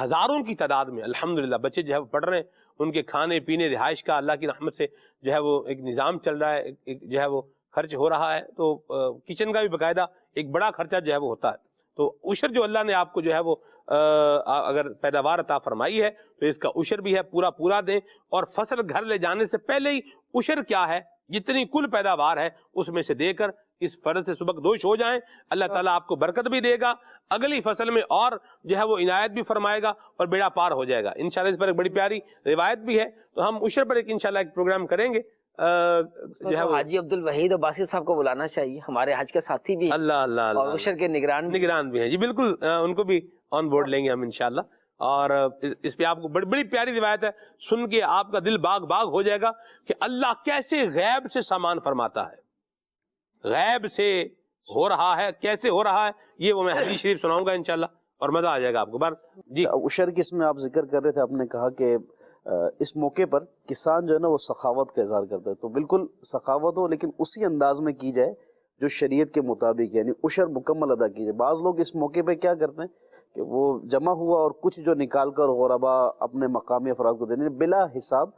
ہزاروں کی تعداد میں الحمدللہ بچے جو ہے وہ پڑھ رہے ہیں. ان کے کھانے پینے رہائش کا اللہ کی رحمت سے جو ہے وہ ایک نظام چل رہا ہے, ایک جو ہے وہ خرچ ہو رہا ہے. تو کچن کا بھی باقاعدہ ایک بڑا خرچہ جو ہے وہ ہوتا ہے. تو عشر جو اللہ نے آپ کو جو ہے وہ اگر پیداوار عطا فرمائی ہے تو اس کا عشر بھی ہے, پورا دیں. اور فصل گھر لے جانے سے پہلے ہی عشر کیا ہے, جتنی کل پیداوار ہے اس میں سے دے کر اس فرض سے سبق دوش ہو جائیں. اللہ تعالیٰ آپ کو برکت بھی دے گا, اگلی فصل میں اور جو ہے وہ عنایت بھی فرمائے گا, اور بیڑا پار ہو جائے گا انشاءاللہ. اس پر ایک بڑی پیاری روایت بھی ہے, تو ہم عشر پر انشاءاللہ ایک پروگرام کریں گے. حاجی عبد الوحید عباسی صاحب کو بلانا چاہیے, ہمارے حج کے ساتھی بھی ہیں, اللہ اور عشر کے نگران بھی ہیں. جی بالکل, ان کو بھی آن بورڈ لیں گے ہم انشاءاللہ. اور اس پہ آپ کو بڑی پیاری روایت ہے, سن کے آپ کا دل باغ ہو جائے گا کہ اللہ کیسے غیب سے سامان فرماتا ہے, غیب سے ہو رہا ہے، کیسے ہو رہا ہے، یہ وہ میں حدیث شریف سناؤں گا انشاءاللہ اور مزہ آ جائے گا آپ کو. جی عشر کی اس میں آپ ذکر کر رہے تھے، آپ نے کہا کہ اس موقع پر کسان جو ہے نا وہ سخاوت کا اظہار کرتا ہے. تو بالکل سخاوت ہو، لیکن اسی انداز میں کی جائے جو شریعت کے مطابق، یعنی عشر مکمل ادا کی جائے. بعض لوگ اس موقع پہ کیا کرتے ہیں کہ وہ جمع ہوا اور کچھ جو نکال کر غربا اپنے مقامی افراد کو دینے بلا حساب،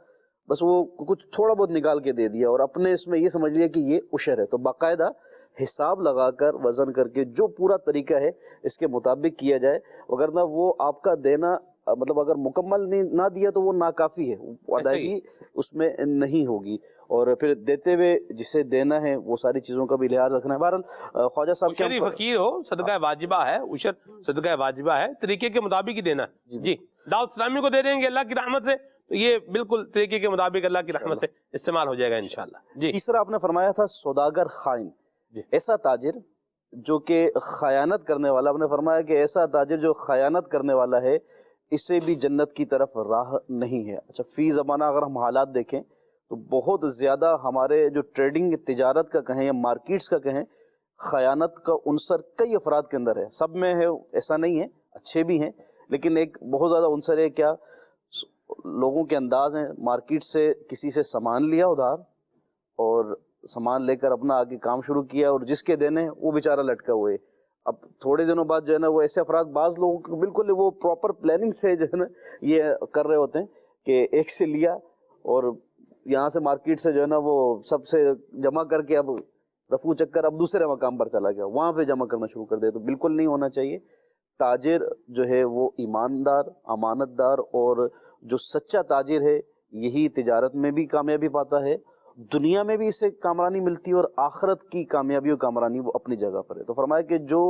بس وہ کچھ تھوڑا بہت نکال کے دے دیا اور اپنے اس میں یہ سمجھ لیا کہ یہ عشر ہے. تو باقاعدہ حساب لگا کر وزن کر کے جو پورا طریقہ ہے اس کے مطابق کیا جائے، وگرنہ وہ آپ کا دینا مطلب اگر مکمل نہ دیا تو وہ ناکافی ہے، ادائیگی اس میں نہیں ہوگی. اور پھر دیتے ہوئے جسے دینا ہے وہ ساری چیزوں کا بھی لحاظ رکھنا ہے. بہرحال خواجہ صاحب عشری فقیر ہو، صدقہ واجبہ ہے، عشر صدقہ واجبہ ہے، طریقے کے مطابق ہی دینا ہے. جی دعوت اسلامی کو دے دیں گے اللہ کی رحمت سے تو یہ بالکل طریقے کے مطابق اللہ کی رحمت سے استعمال ہو جائے گا انشاءاللہ. جی تیسرا آپ نے فرمایا تھا سوداگر خائن، ایسا تاجر جو کہ خیانت کرنے والا. آپ نے فرمایا کہ ایسا تاجر جو خیانت کرنے والا ہے اسے بھی جنت کی طرف راہ نہیں ہے. اچھا، فی زمانہ اگر ہم حالات دیکھیں تو بہت زیادہ ہمارے جو ٹریڈنگ تجارت کا کہیں یا مارکیٹس کا کہیں، خیانت کا عنصر کئی افراد کے اندر ہے. سب میں ہے ایسا نہیں ہے، اچھے بھی ہیں، لیکن ایک بہت زیادہ عنصر ہے کیا لوگوں کے انداز ہیں. مارکیٹ سے کسی سے سامان لیا ادھار اور سامان لے کر اپنا آگے کام شروع کیا، اور جس کے دینے وہ بیچارہ لٹکا ہوئے. اب تھوڑے دنوں بعد جو ہے نا وہ ایسے افراد، بعض لوگوں کو بالکل وہ پراپر پلاننگ سے جو ہے نا یہ کر رہے ہوتے ہیں کہ ایک سے لیا اور یہاں سے مارکیٹ سے جو ہے نا وہ سب سے جمع کر کے اب رفو چکر اب دوسرے مقام پر چلا گیا، وہاں پہ جمع کرنا شروع کر دے. تو بالکل نہیں ہونا چاہیے. تاجر جو ہے وہ ایماندار، امانت دار اور جو سچا تاجر ہے یہی تجارت میں بھی کامیابی پاتا ہے، دنیا میں بھی اسے کامرانی ملتی ہے، اور آخرت کی کامیابی و کامرانی وہ اپنی جگہ پر ہے. تو فرمایا کہ جو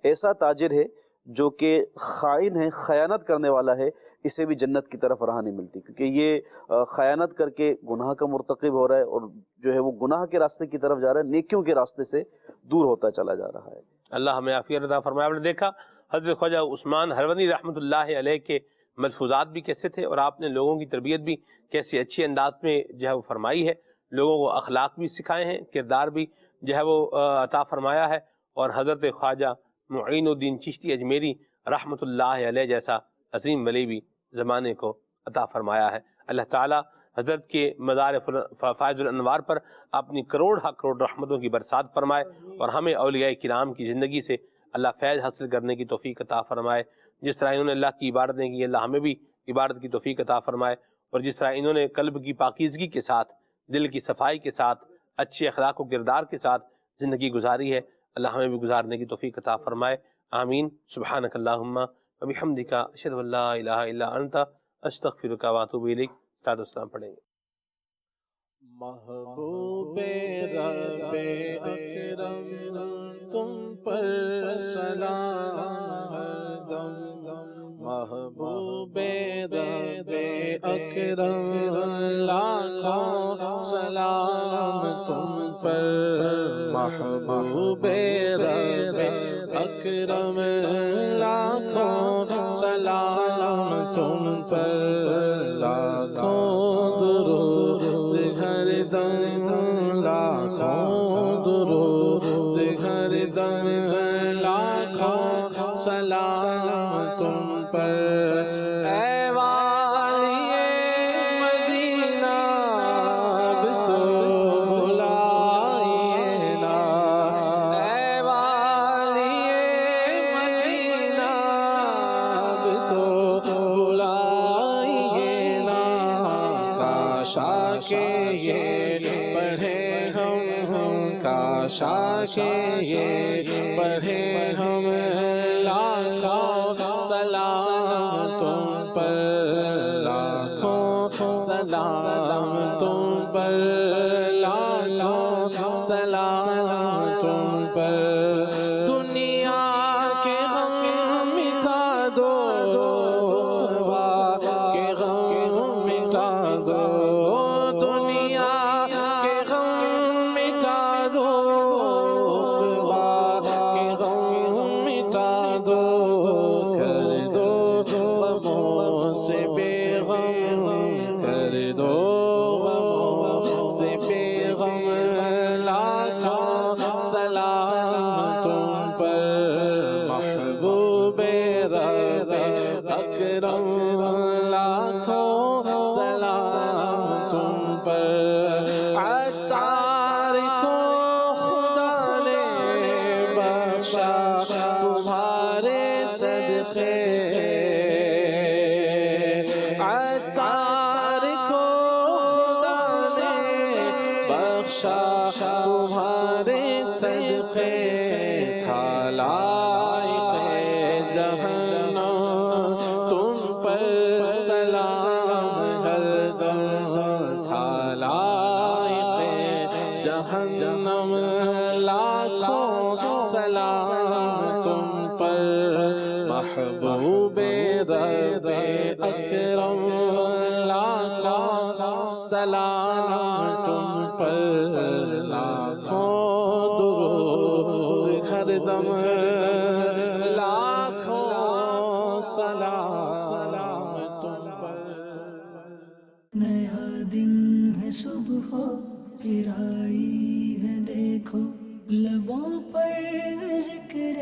ایسا تاجر ہے جو کہ خائن ہے، خیانت کرنے والا ہے، اسے بھی جنت کی طرف راہ نہیں ملتی، کیونکہ یہ خیانت کر کے گناہ کا مرتکب ہو رہا ہے اور جو ہے وہ گناہ کے راستے کی طرف جا رہا ہے، نیکیوں کے راستے سے دور ہوتا چلا جا رہا ہے. اللہ ہمیں عافیت عطا فرمائے. آپ نے دیکھا حضرت خواجہ عثمان ہروردی رحمۃ اللہ علیہ کے ملفوظات بھی کیسے تھے، اور آپ نے لوگوں کی تربیت بھی کیسے اچھی انداز میں جو ہے وہ فرمائی ہے، لوگوں کو اخلاق بھی سکھائے ہیں، کردار بھی جو ہے وہ عطا فرمایا ہے. اور حضرت خواجہ معین الدین چشتی اجمیری رحمۃ اللہ علیہ جیسا عظیم ولی بھی زمانے کو عطا فرمایا ہے. اللہ تعالیٰ حضرت کے مزار فائز الانوار پر اپنی کروڑ رحمتوں کی برسات فرمائے، اور ہمیں اولیاء کرام کی زندگی سے اللہ فیض حاصل کرنے کی توفیق عطا فرمائے. جس طرح انہوں نے اللہ کی عبادتیں کی، اللہ ہمیں بھی عبادت کی توفیق عطا فرمائے. اور جس طرح انہوں نے قلب کی پاکیزگی کے ساتھ، دل کی صفائی کے ساتھ، اچھے اخلاق و کردار کے ساتھ زندگی گزاری ہے، اللہ ہمیں بھی گزارنے کی توفیق عطا فرمائے. آمین. سبحانک اللہم و بحمدک، اشہد ان لا الہ الا انت، استغفرک و اتوب الیک. استاد اسلام پڑھیں گے. محبوب رب اکرم تم پر سلام ہر دم، محبوب رب اکرم لاکھوں سلام تم پر، محبوب رب اکرم لاکھوں سلام تم پر، لاکھوں درود ہر دم، لاکھوں درود ہر دم، لاکھوں سلام تم پر. اے والی مدینہ اب تو بلائیے نا، اے والی مدینہ اب تو بلائیے نا. کاشا کہ یہ پڑھے ہم، کاشا کہ یہ پڑھے ہم، لاکھوں سلام تم پر، لاکھوں سلام تم پر، لاکھوں سلام تم پر. دنیا کے غم مٹا دو، کے غم مٹا دو، دنیا کے غم مٹا دو، کے غم مٹا دو، کر دو غموں سے بے غم، کر دو غموں سے بے غم، لاکھوں سلام لاکھوں سلام تم پر عطار کو خدا نے بخشا تمہارے صدقے عطار کو خدا نے بخشا تمہارے صدقے تھا لائق جہنم تم پر سلام ہر دم تھا لائق جہنم لاکھوں سلام تم پر محبوب رب اکرم لاکھوں سلام تم پر لاکھوں درود ہر دم لاکھوں سلام تم پر نیا دن ہے صبح پھر آئی ہے دیکھو لبوں پر ذکر